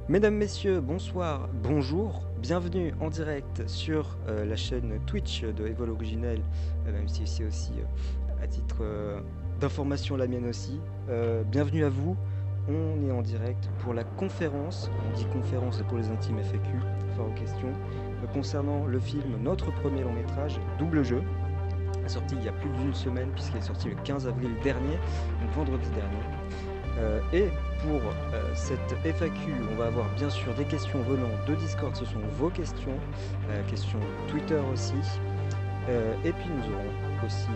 Mesdames, Messieurs, bonsoir, bonjour, bienvenue en direct sur la chaîne Twitch de Evol Originel, même si c'est aussi à titre d'information la mienne aussi. Bienvenue à vous, on est en direct pour la conférence, on dit conférence pour les intimes FAQ, enfin aux questions, concernant le film Notre premier long métrage, Double Jeu, sorti il y a plus d'une semaine puisqu'il est sorti le 15 avril dernier, donc vendredi dernier. Et pour cette FAQ, on va avoir bien sûr des questions venant de Discord, ce sont vos questions, questions Twitter aussi. Et puis nous aurons aussi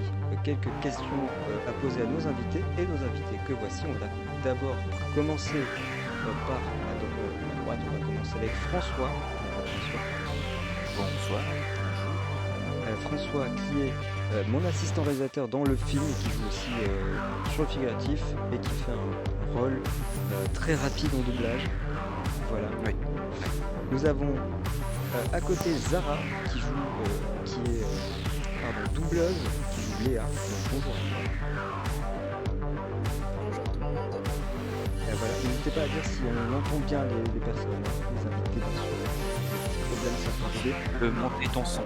quelques questions à poser à nos invités et nos invités que voici. On va d'abord commencer par à droite, on va commencer avec François. Bonsoir. François qui est mon assistant réalisateur dans le film et qui joue aussi sur le figuratif et qui fait un rôle très rapide en doublage. Voilà. Oui. Nous avons à côté Zara qui est doubleuse, qui joue Léa. Bonjour. Bonjour tout le monde. Voilà. N'hésitez pas à dire si on entend bien les personnes, les invités bien sûr. Problème, ça peut arriver. Tu peux monter ton son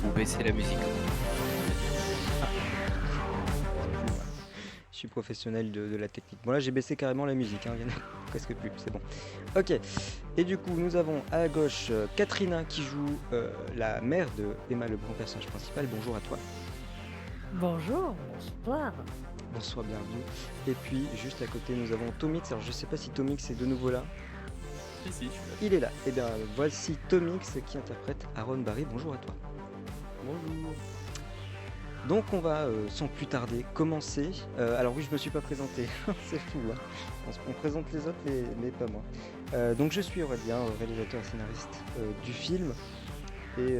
ou baisser la musique. Je suis professionnel de la technique. Bon là j'ai baissé carrément la musique, il y en a presque plus, c'est bon. Ok, et du coup nous avons à gauche Katrina qui joue la mère de Emma, le bon personnage principal. Bonjour à toi. Bonjour, bonsoir. Bonsoir, bienvenue. Et puis juste à côté nous avons Tomix. Alors je sais pas si Tomix est de nouveau là. Si, je suis là. Il est là. Et bien voici Tomix qui interprète Aaron Barry. Bonjour à toi. Bonjour. Donc on va sans plus tarder commencer. Alors oui, je me suis pas présenté, c'est fou. Hein. On présente les autres mais pas moi. Donc je suis Aurélien, réalisateur et scénariste du film et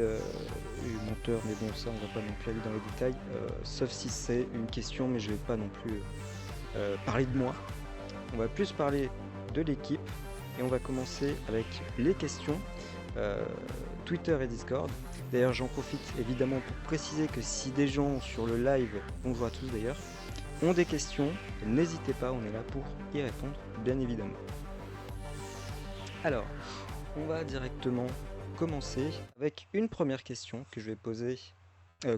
monteur, mais bon ça on va pas non plus aller dans les détails, sauf si c'est une question, mais je vais pas non plus parler de moi. On va plus parler de l'équipe et on va commencer avec les questions Twitter et Discord. D'ailleurs j'en profite évidemment pour préciser que si des gens sur le live, bonjour à tous d'ailleurs, ont des questions, n'hésitez pas, on est là pour y répondre bien évidemment. Alors, on va directement commencer avec une première question que je vais poser,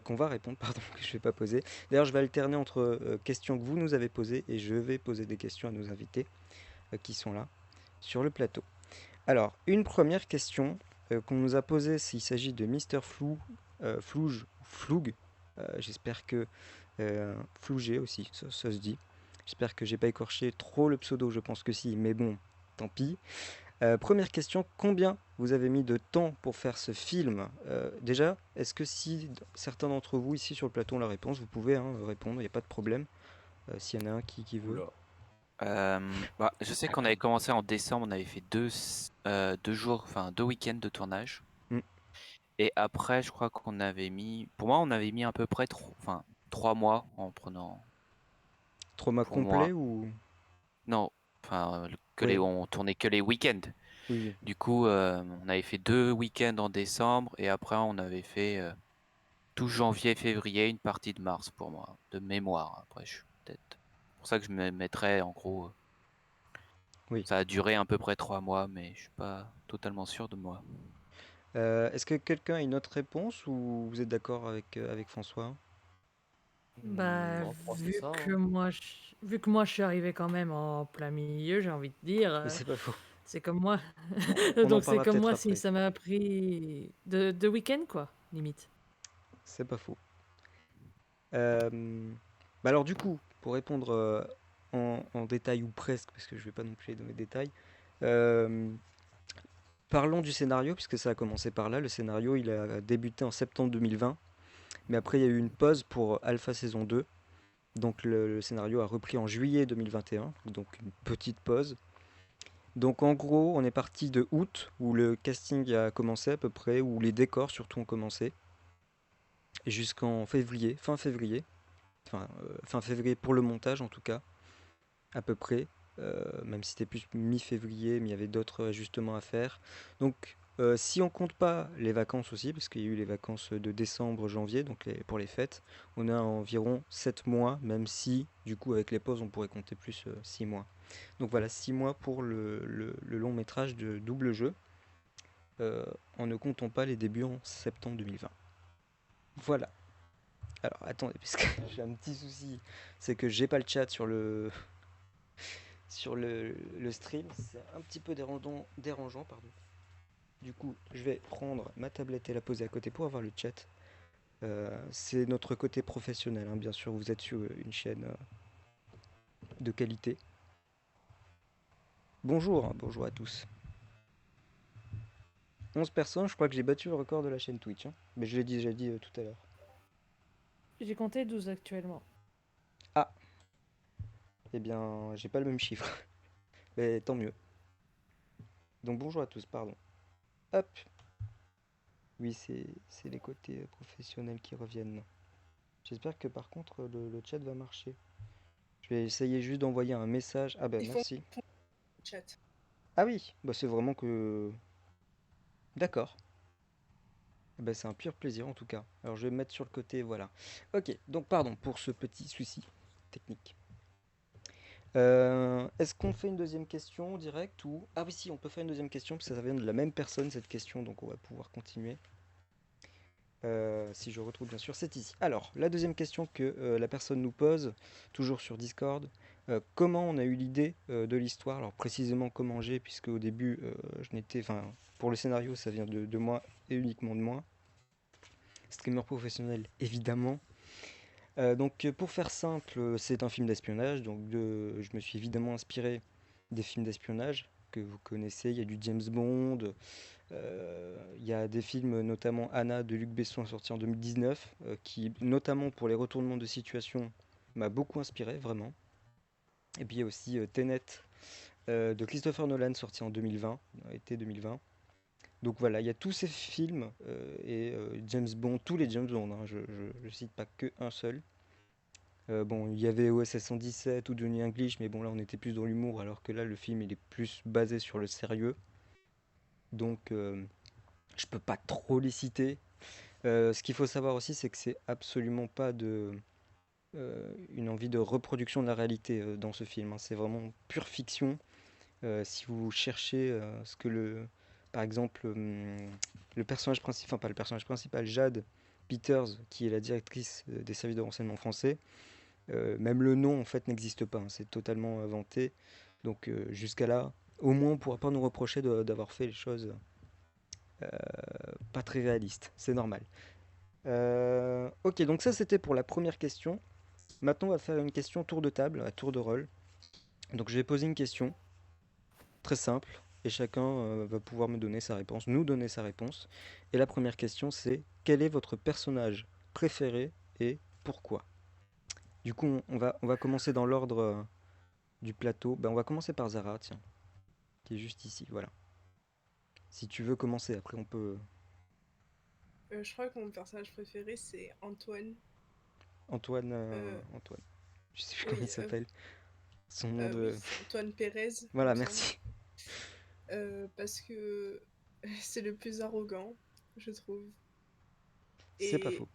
qu'on va répondre, pardon, que je vais pas poser. D'ailleurs je vais alterner entre questions que vous nous avez posées et je vais poser des questions à nos invités qui sont là sur le plateau. Alors, une première question qu'on nous a posée, s'il s'agit de Mister Floug, j'espère que Flougé aussi, ça se dit. J'espère que j'ai pas écorché trop le pseudo, je pense que si, mais bon, tant pis. Première question, combien vous avez mis de temps pour faire ce film déjà, est-ce que si certains d'entre vous ici sur le plateau ont la réponse, vous pouvez répondre, il n'y a pas de problème, s'il y en a un qui veut. Je sais qu'on avait commencé en décembre, on avait fait deux week-ends de tournage. Et après, je crois qu'on avait mis, pour moi, on avait mis à peu près 3 mois en prenant. 3 mois complets ou non, on tournait que les week-ends. Oui. Du coup, on avait fait 2 week-ends en décembre et après on avait fait tout janvier, février, une partie de mars pour moi, de mémoire. Après, je suis peut-être pour ça que je me mettrais en gros. Oui. Ça a duré à peu près 3 mois, mais je suis pas totalement sûr de moi. Est-ce que quelqu'un a une autre réponse ou vous êtes d'accord avec François? Bah, vu que moi je suis arrivé quand même en plein milieu, j'ai envie de dire, Mais c'est pas faux. c'est comme moi. On en Donc c'est parlera comme peut-être moi après. si ça m'a pris de week-end quoi, limite. C'est pas faux. Alors du coup, pour répondre en détail ou presque, parce que je vais pas non plus les donner de détails, parlons du scénario, puisque ça a commencé par là. Le scénario, il a débuté en septembre 2020, mais après il y a eu une pause pour Alpha saison 2. Donc le scénario a repris en juillet 2021, donc une petite pause. Donc en gros, on est parti de août, où le casting a commencé à peu près, où les décors surtout ont commencé, jusqu'en février, fin février pour le montage en tout cas, à peu près, même si c'était plus mi-février, mais il y avait d'autres ajustements à faire. Donc si on compte pas les vacances aussi, parce qu'il y a eu les vacances de décembre, janvier, donc pour les fêtes, on a environ 7 mois, même si du coup avec les pauses on pourrait compter plus 6 mois. Donc voilà, 6 mois pour le long métrage de double jeu, en ne comptant pas les débuts en septembre 2020. Voilà. Alors attendez, parce que j'ai un petit souci, c'est que j'ai pas le chat sur le stream, c'est un petit peu dérangeant, pardon. Du coup, je vais prendre ma tablette et la poser à côté pour avoir le chat. C'est notre côté professionnel, hein, bien sûr, vous êtes sur une chaîne de qualité. Bonjour, hein, bonjour à tous. 11 personnes, je crois que j'ai battu le record de la chaîne Twitch, hein, mais je l'ai déjà dit tout à l'heure. J'ai compté 12 actuellement. Ah, eh bien, j'ai pas le même chiffre, mais tant mieux. Donc bonjour à tous, pardon. Hop. Oui, c'est les côtés professionnels qui reviennent. J'espère que par contre le chat va marcher. Je vais essayer juste d'envoyer un message. Ah bah Ils font merci. chat. Ah oui, bah c'est vraiment que... D'accord. Bah c'est un pur plaisir en tout cas. Alors je vais me mettre sur le côté, voilà. Ok, donc pardon pour ce petit souci technique. Est-ce qu'on fait une deuxième question direct ou... Ah oui si, on peut faire une deuxième question parce que ça vient de la même personne cette question, donc on va pouvoir continuer. Si je retrouve bien sûr, c'est ici. Alors, la deuxième question que la personne nous pose, toujours sur Discord, comment on a eu l'idée de l'histoire? Alors précisément comment j'ai, puisque au début, je n'étais, enfin, pour le scénario, ça vient de moi et uniquement de moi. Streamer professionnel, évidemment. Donc pour faire simple, c'est un film d'espionnage, donc je me suis évidemment inspiré des films d'espionnage que vous connaissez. Il y a du James Bond, il y a des films, notamment Anna de Luc Besson, sorti en 2019, qui, notamment pour les retournements de situation, m'a beaucoup inspiré, vraiment. Et puis il y a aussi Tenet de Christopher Nolan, sorti en 2020, été 2020. Donc voilà, il y a tous ces films et James Bond, tous les James Bond, hein, je cite pas que un seul. Bon, il y avait OSS 117 ou Johnny English, mais bon là on était plus dans l'humour, alors que là le film il est plus basé sur le sérieux. Donc je peux pas trop les citer. Ce qu'il faut savoir aussi, c'est que c'est absolument pas une envie de reproduction de la réalité dans ce film, hein. C'est vraiment pure fiction. Si vous cherchez ce que par exemple, le personnage principal, enfin pas le personnage principal, Jade Peters, qui est la directrice des services de renseignement français, même le nom en fait n'existe pas, hein. C'est totalement inventé. Donc jusqu'à là, au moins on pourra pas nous reprocher d'avoir fait les choses pas très réalistes. C'est normal. Ok, donc ça c'était pour la première question. Maintenant on va faire une question tour de table, à tour de rôle. Donc je vais poser une question très simple et chacun va pouvoir me donner sa réponse, nous donner sa réponse. Et la première question c'est quel est votre personnage préféré et pourquoi? Du coup on va commencer dans l'ordre du plateau. Ben, on va commencer par Zara, tiens, qui est juste ici, voilà. Si tu veux commencer, après on peut... Je crois que mon personnage préféré c'est Antoine. Antoine, Antoine. Je sais plus Oui, comment il s'appelle. Son nom de... oui, Antoine Pérez. Voilà, merci. Parce que c'est le plus arrogant, je trouve. C'est pas faux.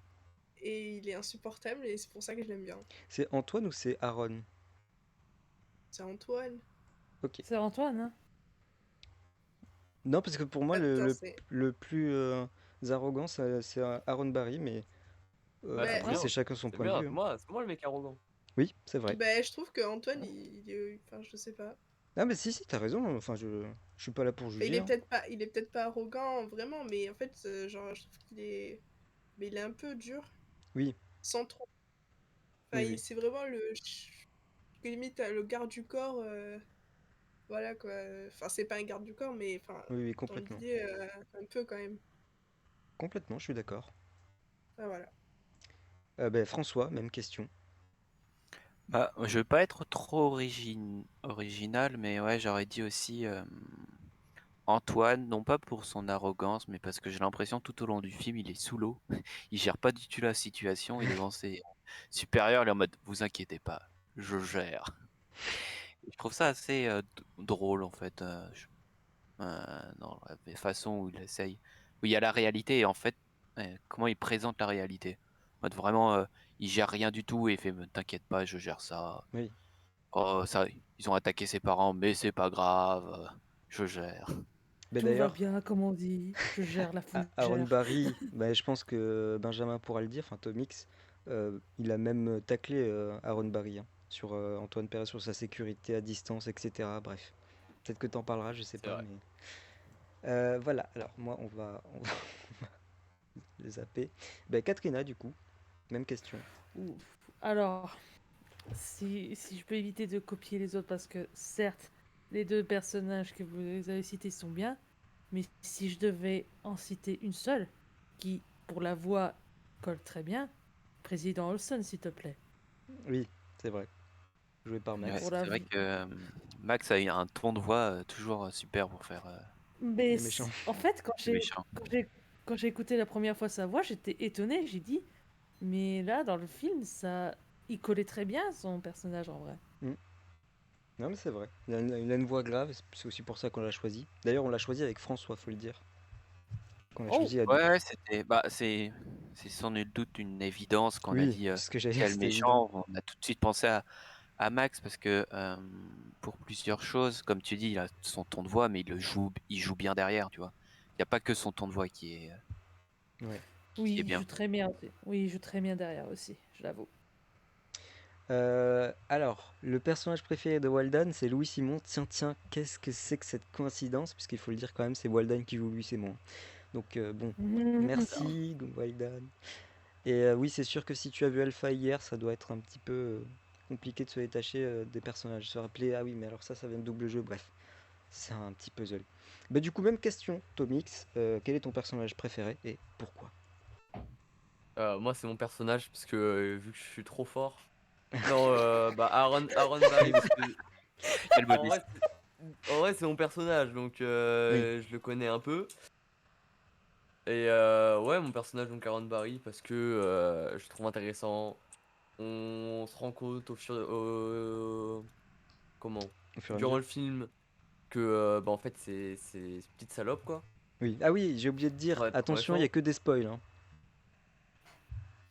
Et il est insupportable et c'est pour ça que je l'aime bien. C'est Antoine ou c'est Aaron? C'est Antoine. Ok. C'est Antoine, hein? Non, parce que pour moi, Attends, le plus arrogant, c'est Aaron Barry, mais après, c'est chacun son point de vue, hein. C'est moi le mec arrogant. Oui, c'est vrai. Bah, je trouve que Antoine, enfin, je sais pas. Ah, mais si, t'as raison. Enfin, je suis pas là pour juger, Il est hein. peut-être pas arrogant, vraiment, mais en fait, genre, je trouve qu'il est... Mais il est un peu dur. Oui. Sans trop. Oui, Enfin, oui. c'est vraiment limite, le garde du corps, voilà quoi. Enfin, c'est pas un garde du corps, mais enfin, Oui, oui, dans complètement. l'idée, un peu quand même. Complètement, je suis d'accord. Ah, voilà. Ben, François, même question. Bah, je vais pas être trop original, mais ouais, j'aurais dit aussi Antoine, non pas pour son arrogance, mais parce que j'ai l'impression tout au long du film, il est sous l'eau. Il gère pas du tout la situation. Et devant ses supérieurs, il est en mode, vous inquiétez pas, je gère. Je trouve ça assez drôle en fait, dans la façon où il essaye, où il y a la réalité et en fait, comment il présente la réalité. En mode vraiment, il gère rien du tout et il fait, t'inquiète pas, je gère ça. Oui. Oh, ça, ils ont attaqué ses parents, mais c'est pas grave, je gère. Ben, Tout va d'ailleurs, bien, comme on dit. Je gère, la Aaron fougère. Barry, ben, je pense que Benjamin pourra le dire, enfin Tomix, il a même taclé Aaron Barry hein, sur Antoine Perret, sur sa sécurité à distance, etc. Bref, peut-être que t'en parleras, je sais C'est pas, vrai. mais voilà. Alors moi, on va les zapper. Ben, Katrina, du coup, même question. Ouf. Alors, si je peux éviter de copier les autres, parce que certes, les deux personnages que vous avez cités sont bien, mais si je devais en citer une seule, qui, pour la voix, colle très bien, Président Olson, s'il te plaît. Oui, c'est vrai. Joué par Ouais, Max. Pour la c'est vrai v- que Max a un ton de voix toujours super pour faire Mais Les méchants. en fait, le méchant. quand j'ai écouté la première fois sa voix, j'étais étonnée. J'ai dit, mais là, dans le film, il collait très bien à son personnage en vrai. Hmm. Non, mais c'est vrai. Il a une voix grave, et c'est aussi pour ça qu'on l'a choisi. D'ailleurs, on l'a choisi avec François, faut le dire. Qu'on l'a Oh, choisi à deux. Ouais, c'était, bah, c'est sans nul doute une évidence quand on a Oui, dit c'est ce que j'allais dire, quel c'était évident. méchant. On a tout de suite pensé à Max parce que pour plusieurs choses, comme tu dis, il a son ton de voix, mais il joue bien derrière, tu vois. Il n'y a pas que son ton de voix Ouais. oui, qui est il joue bien. très bien. Oui, il joue très bien derrière aussi, je l'avoue. Alors, le personnage préféré de Walden, c'est Louis Simon. Tiens, tiens, qu'est-ce que c'est que cette coïncidence? Puisqu'il faut le dire quand même, c'est Walden qui joue Louis Simon. Donc, bon, merci, Walden. Et oui, c'est sûr que si tu as vu Alpha hier, ça doit être un petit peu compliqué de se détacher des personnages. Se rappeler, ah oui, mais alors ça vient de double jeu, bref. C'est un petit puzzle. Bah, du coup, même question, Tomix. Quel est ton personnage préféré et pourquoi? Moi, c'est mon personnage parce que vu que je suis trop fort. Non, bah Aaron Barry parce que Quel en bonus. vrai, c'est mon personnage donc Oui, je le connais un peu. Et ouais, mon personnage donc Aaron Barry parce que je le trouve intéressant. On se rend compte comment au fur et à durant mesure. le film que bah en fait c'est une petite salope quoi. Oui. Ah oui, j'ai oublié de dire, Sans être trop attention, il n'y a méchant. que des spoils, hein.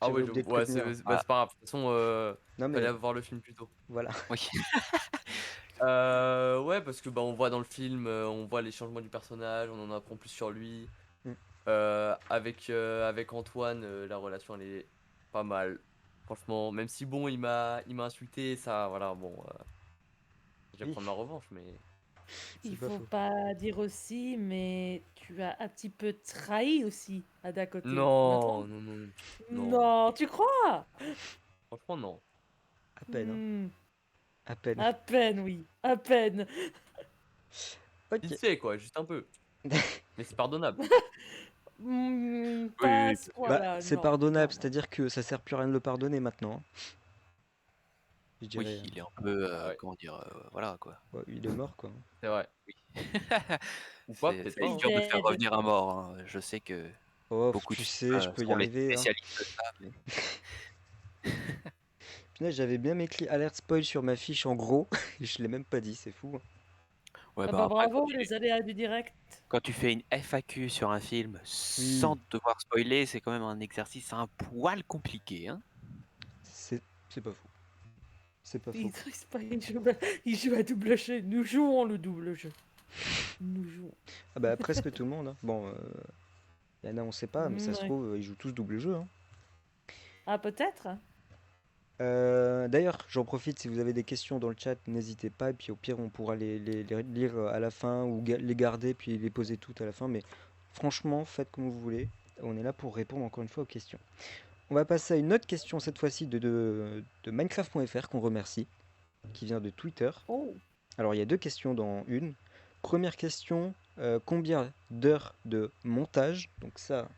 Ah J'avais ouais, oublié de ouais prévenir. bah, Ah, c'est pas grave. De toute façon, Non fallait mais voir le film plus tôt. voilà. oui. Ouais, parce que bah on voit dans le film, on voit les changements du personnage, on en apprend plus sur lui. Mm. Avec Antoine, la relation elle est pas mal. Franchement, même si bon, il m'a insulté, ça, voilà, bon, je vais Oui, prendre ma revanche, mais c'est Il pas faut faux. pas dire aussi, mais tu as un petit peu trahi aussi à d'un côté. Je me non, trompe? non, non, non, Non, tu crois? franchement non. À peine, hein. Hmm, À peine. à peine, oui, à peine. Ok. Vite fait quoi, juste un peu, mais c'est pardonnable. Oui, Pas à oui, ce bien sûr. Bah, point-là, c'est non, pardonnable, non, non. c'est-à-dire que ça sert plus à rien de le pardonner maintenant, hein. Je Oui, dirais. il est un peu, Ah ouais, comment dire, voilà quoi. Bah, il est mort, quoi. c'est vrai. Oui. Ou pas, peut-être Ça pas, va être He's hein. dur de faire dead. revenir un mort, hein. Je sais que Oh, beaucoup de tu films sais, je peux y sont les arriver, hein. spécialistes de ça, mais Punaise, j'avais bien écrit alerte spoil sur ma fiche en gros, et je l'ai même pas dit, c'est fou, hein. ouais, Ah bah bah après, bravo, les aléas du direct. quand tu fais une FAQ sur un film Oui, sans devoir spoiler, c'est quand même un exercice un poil compliqué, hein. c'est pas faux. C'est pas faux. Il triche pas, il joue à double jeu. Nous jouons le double jeu. Nous jouons. Ah bah presque tout le monde, hein. Bon, y en a on sait pas, mais ça se Ouais. trouve, ils jouent tous double jeu, hein. Ah, peut-être? D'ailleurs, j'en profite, si vous avez des questions dans le chat, n'hésitez pas, et puis au pire, on pourra les lire à la fin, ou les garder, puis les poser toutes à la fin, mais franchement, faites comme vous voulez, on est là pour répondre encore une fois aux questions. On va passer à une autre question, cette fois-ci de Minecraft.fr, qu'on remercie. qui vient de Twitter. Oh. Alors il y a 2 questions dans une. Première question, combien d'heures de montage? Donc ça,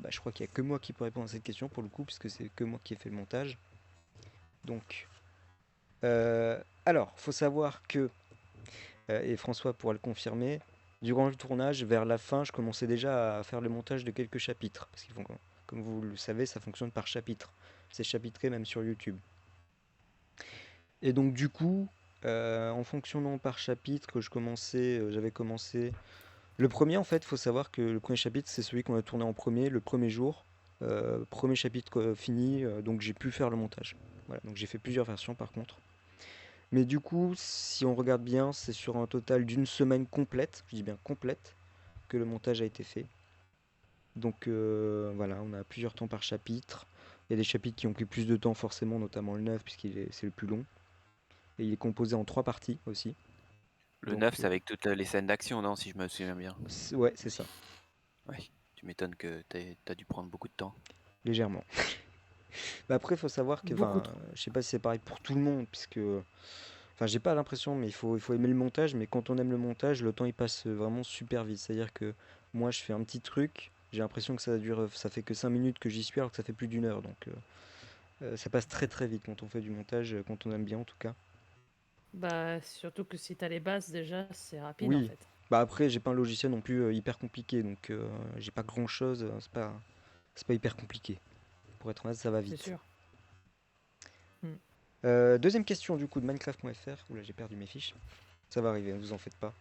je crois qu'il n'y a que moi qui peux répondre à cette question pour le coup, puisque c'est que moi qui ai fait le montage. Donc, alors, faut savoir que, et François pourra le confirmer, durant le tournage, vers la fin, je commençais déjà à faire le montage de quelques chapitres. Parce qu'ils font, comme vous le savez, ça fonctionne par chapitre. C'est chapitré même sur YouTube. Et donc du coup, en fonctionnant par chapitre, j'avais commencé. Le premier, en fait, faut savoir que le premier chapitre, c'est celui qu'on a tourné en premier, le premier jour. Premier chapitre fini, donc j'ai pu faire le montage. Voilà, donc j'ai fait plusieurs versions par contre. Mais du coup, si on regarde bien, c'est sur un total d'une semaine complète, je dis bien complète, que le montage a été fait. Donc voilà, on a plusieurs temps par chapitre. Il y a des chapitres qui ont pris plus de temps forcément, notamment le 9, c'est le plus long. Et il est composé en 3 parties aussi. Le Donc, 9, c'est avec toutes les scènes d'action, non, si je me souviens bien. Ouais, c'est ça, Ouais, tu m'étonnes que t'as dû prendre beaucoup de temps. légèrement. Bah après, il faut savoir que, Beaucoup trop. je sais pas si c'est pareil pour tout le monde, puisque, j'ai pas l'impression, mais il faut aimer le montage, mais quand on aime le montage, le temps il passe vraiment super vite. C'est-à-dire que moi, je fais un petit truc, j'ai l'impression que ça fait que 5 minutes que j'y suis, alors que ça fait plus d'1 heure. Donc, ça passe très très vite quand on fait du montage, quand on aime bien en tout cas. Bah, surtout que si t'as les bases déjà, c'est rapide en Oui, fait. bah après, j'ai pas un logiciel non plus hyper compliqué, donc j'ai pas grand-chose, c'est pas hyper compliqué. Pour être honnête, ça va C'est vite. sûr. Hmm. Deuxième question du coup de Minecraft.fr. Oula, j'ai perdu mes fiches. Ça va arriver, ne vous en faites pas.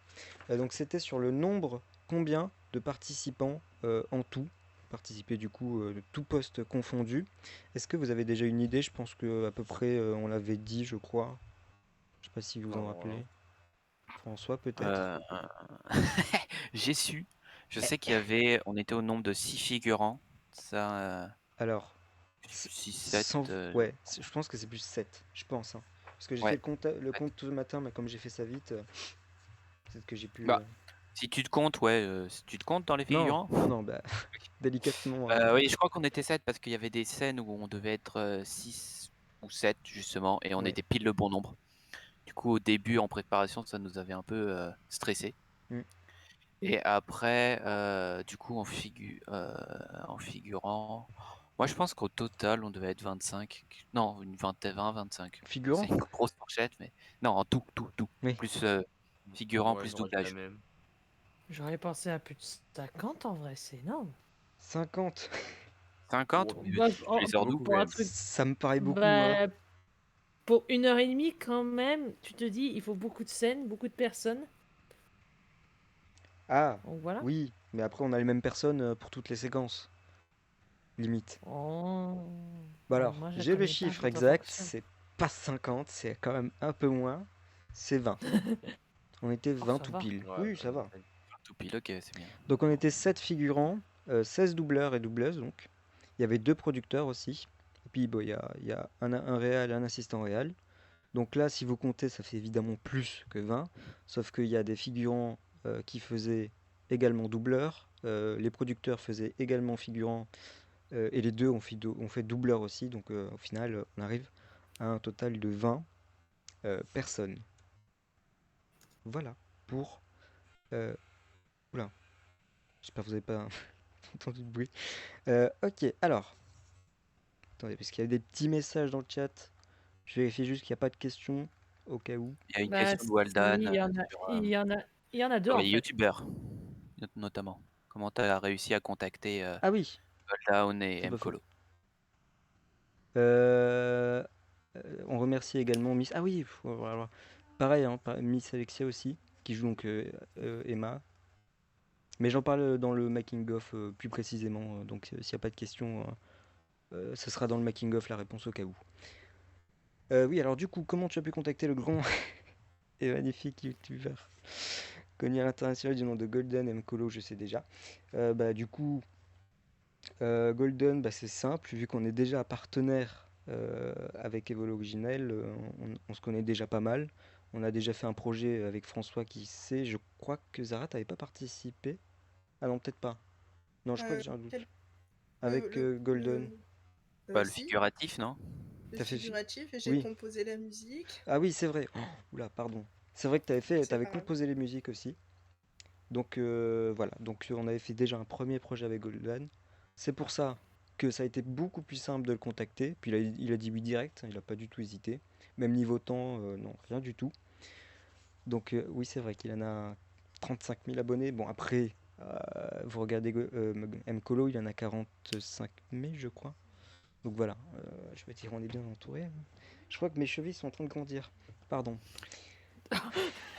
Donc c'était sur le nombre, combien de participants en tout, participés du coup de tout poste confondu. Est-ce que vous avez déjà une idée? Je pense que à peu près on l'avait dit, je crois. Je sais pas si vous en Non, voilà. rappelez. François peut-être. Euh, J'ai su. Je sais on était au nombre de 6 figurants. Ça, Alors, 6, 7. ouais, je pense que c'est plus 7, je pense, hein. Parce que j'ai fait Ouais. le compte tout le matin, mais comme j'ai fait ça vite, peut-être que j'ai pu. Bah, si tu te comptes, ouais, si tu te comptes dans les Non, figurants. non, bah, délicatement. Oui, je crois qu'on était 7 parce qu'il y avait des scènes où on devait être 6 ou 7 justement, et on Ouais. était pile le bon nombre. Du coup, au début, en préparation, ça nous avait un peu stressé. Mm. Et après, du coup, en figurant, moi je pense qu'au total, on devait être 25. Non, une 20, 25. Figurant? C'est une grosse fourchette, mais non, en tout. Oui. Plus figurant, Ouais, plus j'aurais dit la doublage. même. J'aurais pensé à plus de 50 en vrai, c'est énorme. 50. 50? Oh, Bah, Tu les sors d'où? beaucoup pour un même. truc. Ça me paraît beaucoup, moi. Bah, pour 1 heure et demie, quand même, tu te dis, il faut beaucoup de scènes, beaucoup de personnes. Ah, Donc voilà. oui, mais après, on a les mêmes personnes pour toutes les séquences, limite. Oh. Bon Ouais, alors, moi, je j'ai le connais pas chiffre quand ça exact, fonctionne. c'est pas 50, c'est quand même un peu moins. C'est 20. On était Oh, 20 ça tout va. pile. Ouais, Oui, ça va. Tout pile, ok, c'est bien. Donc on était 7 figurants, 16 doubleurs et doubleuses donc. Il y avait 2 producteurs aussi. Et puis bon, il y a un réal et un assistant réal. Donc là, si vous comptez, ça fait évidemment plus que 20. Sauf qu'il y a des figurants qui faisaient également doubleur. Les producteurs faisaient également figurants. Et les deux ont fait doubleur aussi. Donc au final, on arrive à un total de 20 personnes. Voilà pour... euh, oula, j'espère que vous n'avez pas entendu de bruit. Ok, alors... Attendez, parce qu'il y a des petits messages dans le chat. Je vérifie juste qu'il n'y a pas de questions, au cas où. Il y a une Bah, question de si, Waldan il y en a, sur, il y en a deux sur en les fait. youtubeurs, notamment. Comment tu as réussi à contacter Ah oui, Waldown et c'est pas faux. Mkolo? Euh, on remercie également Miss. Ah oui, voilà. Pareil, hein, Miss Alexia aussi, qui joue donc Emma. Mais j'en parle dans le making of plus précisément. Donc s'il n'y a pas de questions, ce sera dans le making of la réponse au cas où. Oui, alors du coup, comment tu as pu contacter le grand et magnifique youtubeur connu à l'international du nom de Golden Mkolo, je sais déjà. Du coup, Golden, c'est simple, vu qu'on est déjà partenaire avec Evolo Originel, on se connaît déjà pas mal. On a déjà fait un projet avec François qui sait, je crois que Zara, t'avais pas participé? Ah non, peut-être pas. Non, je crois que j'ai un doute. Quel... Avec Golden. Pas le Si. figuratif, non? T'as fait... figuratif et j'ai Oui. composé la musique. Ah oui, c'est vrai. Oh, oula, pardon. C'est vrai que C'est t'avais pas grave. composé les musiques aussi. Donc voilà, donc on avait fait déjà un premier projet avec Golden. C'est pour ça que ça a été beaucoup plus simple de le contacter. Puis il a dit oui direct, il a pas du tout hésité. Même niveau temps, non, rien du tout. Donc oui, c'est vrai qu'il en a 35 000 abonnés. Bon, après, vous regardez Mkolo, il en a 45 000, je crois. Donc voilà, je veux dire, on est bien entouré. Je crois que mes chevilles sont en train de grandir. Pardon.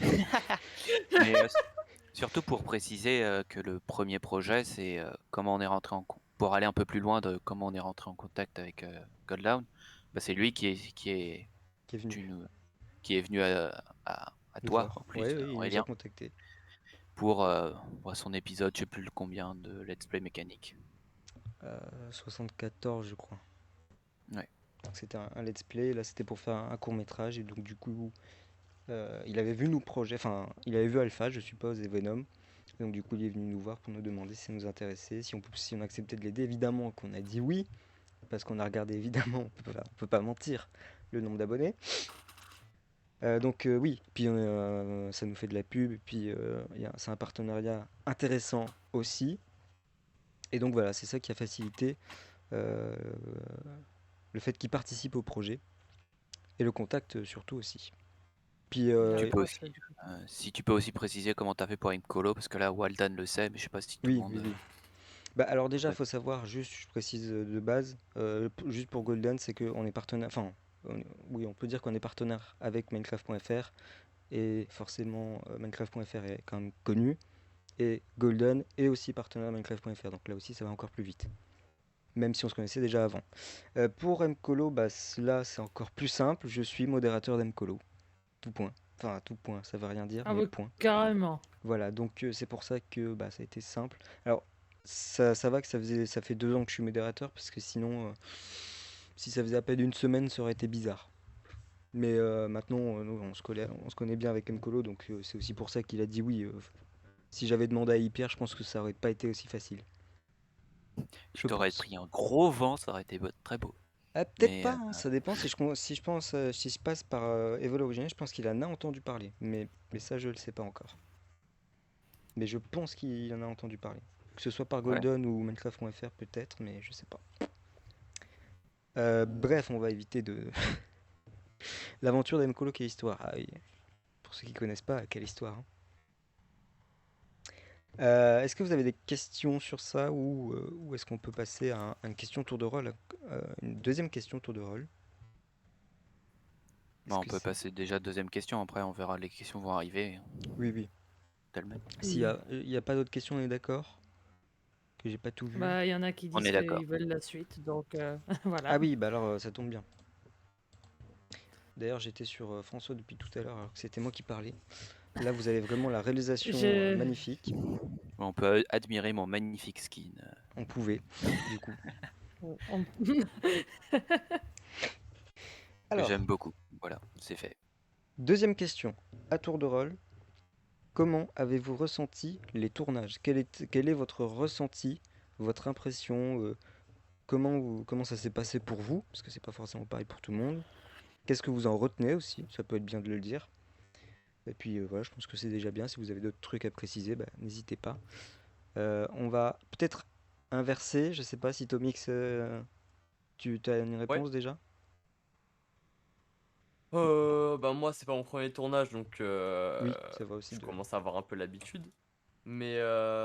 Mais surtout pour préciser que le premier projet, c'est comment on est rentré pour aller un peu plus loin de comment on est rentré en contact avec Goddown. Bah, c'est lui qui est Qui est venu qui est venu à nous toi voir. en plus, Ouais, oui, il nous a Aurélien, contactés. pour son épisode, je sais plus le combien de Let's Play mécanique. 74, je crois. Ouais. Donc c'était un let's play. Là, c'était pour faire un court métrage. Et donc, du coup, il avait vu nos projets. Enfin, il avait vu Alpha, je suppose, et Venom. Donc, du coup, il est venu nous voir pour nous demander si ça nous intéressait, si on acceptait de l'aider. Évidemment qu'on a dit oui. Parce qu'on a regardé, évidemment, on peut pas mentir, le nombre d'abonnés. Donc oui, puis ça nous fait de la pub, et puis c'est un partenariat intéressant aussi. Et donc voilà, c'est ça qui a facilité euh, le fait qu'il participe au projet, et le contact surtout aussi. Puis Tu peux D'accord, aussi, si tu peux aussi préciser comment t'as fait pour Imcolo, parce que là Waldan le sait, mais je sais pas si tout le oui, monde. oui, oui. Bah alors déjà, Ouais. faut savoir, juste, je précise de base, juste pour Golden, c'est qu'on est partenaire, enfin, oui, on peut dire qu'on est partenaire avec Minecraft.fr, et forcément, Minecraft.fr est quand même connu. Et Golden est aussi partenaire Minecraft.fr, donc là aussi ça va encore plus vite, même si on se connaissait déjà avant. Pour Mcolo, bah, là c'est encore plus simple, je suis modérateur d'Mcolo, tout point. Enfin, tout point, ça veut rien dire, Ah mais bah, point. carrément. Voilà, donc c'est pour ça que bah, ça a été simple. Alors, ça va que ça fait 2 ans que je suis modérateur, parce que sinon, si ça faisait à peine une semaine, ça aurait été bizarre. Mais maintenant, nous, on se connaît bien avec Mcolo, donc c'est aussi pour ça qu'il a dit oui. Si j'avais demandé à Hyper, je pense que ça aurait pas été aussi facile. Tu Je t'aurais pense. pris un gros vent, ça aurait été très beau. Ah, peut-être Mais pas, hein, ça dépend. Si je pense, si je passe par Evol Original, je pense qu'il en a entendu parler. Mais ça, je le sais pas encore. Mais je pense qu'il en a entendu parler. Que ce soit par ouais. Golden ou Minecraft.fr, peut-être, mais je sais pas. Bref, on va éviter de. L'aventure d'Mcolo, quelle histoire. Ah oui. Pour ceux qui connaissent pas, quelle histoire, hein. Est-ce que vous avez des questions sur ça ou est-ce qu'on peut passer à une question tour de rôle, une deuxième question tour de rôle? Bah, Est-ce on que peut c'est... passer déjà à la deuxième question, après on verra, les questions vont arriver Oui, oui. tellement. S'il y a pas d'autres questions, on est d'accord? Que j'ai pas tout vu? Bah, il y en a qui On disent est d'accord. qu'ils veulent la suite, donc voilà. Ah oui, bah alors ça tombe bien. D'ailleurs, j'étais sur François depuis tout à l'heure, alors que c'était moi qui parlais. Là, vous avez vraiment la réalisation Je... magnifique. On peut admirer mon magnifique skin. On pouvait, du coup. on- Que Alors, j'aime beaucoup. Voilà, c'est fait. deuxième question. À tour de rôle, comment avez-vous ressenti les tournages? Quel est votre ressenti, votre impression? Comment ça s'est passé pour vous? Parce que c'est pas forcément pareil pour tout le monde. Qu'est-ce que vous en retenez aussi? Ça peut être bien de le dire. Et puis voilà, je pense que c'est déjà bien. Si vous avez d'autres trucs à préciser, bah, n'hésitez pas. On va peut-être inverser. Je sais pas si Tomix, tu as une Ouais. réponse déjà? Bah moi c'est pas mon premier tournage donc Oui, ça va aussi je de. commence à avoir un peu l'habitude. Mais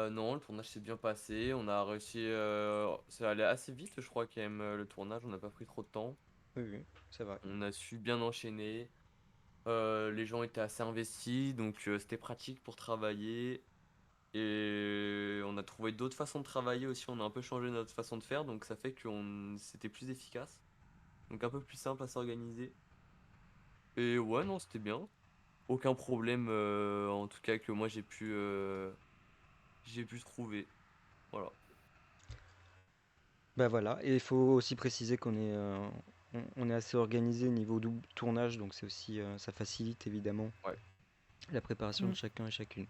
non, le tournage s'est bien passé. On a réussi, ça allait assez vite, je crois quand même le tournage. On n'a pas pris trop de temps. Oui, oui, c'est vrai. On a su bien enchaîner. Les gens étaient assez investis, donc c'était pratique pour travailler. Et on a trouvé d'autres façons de travailler aussi. On a un peu changé notre façon de faire, donc ça fait que c'était plus efficace. Donc un peu plus simple à s'organiser. Et ouais, non, c'était bien. Aucun problème, en tout cas que moi j'ai pu trouver. Voilà. Bah voilà, et il faut aussi préciser on est assez organisé niveau tournage, donc c'est aussi, ça facilite évidemment Ouais. la préparation de Mm. chacun et chacune.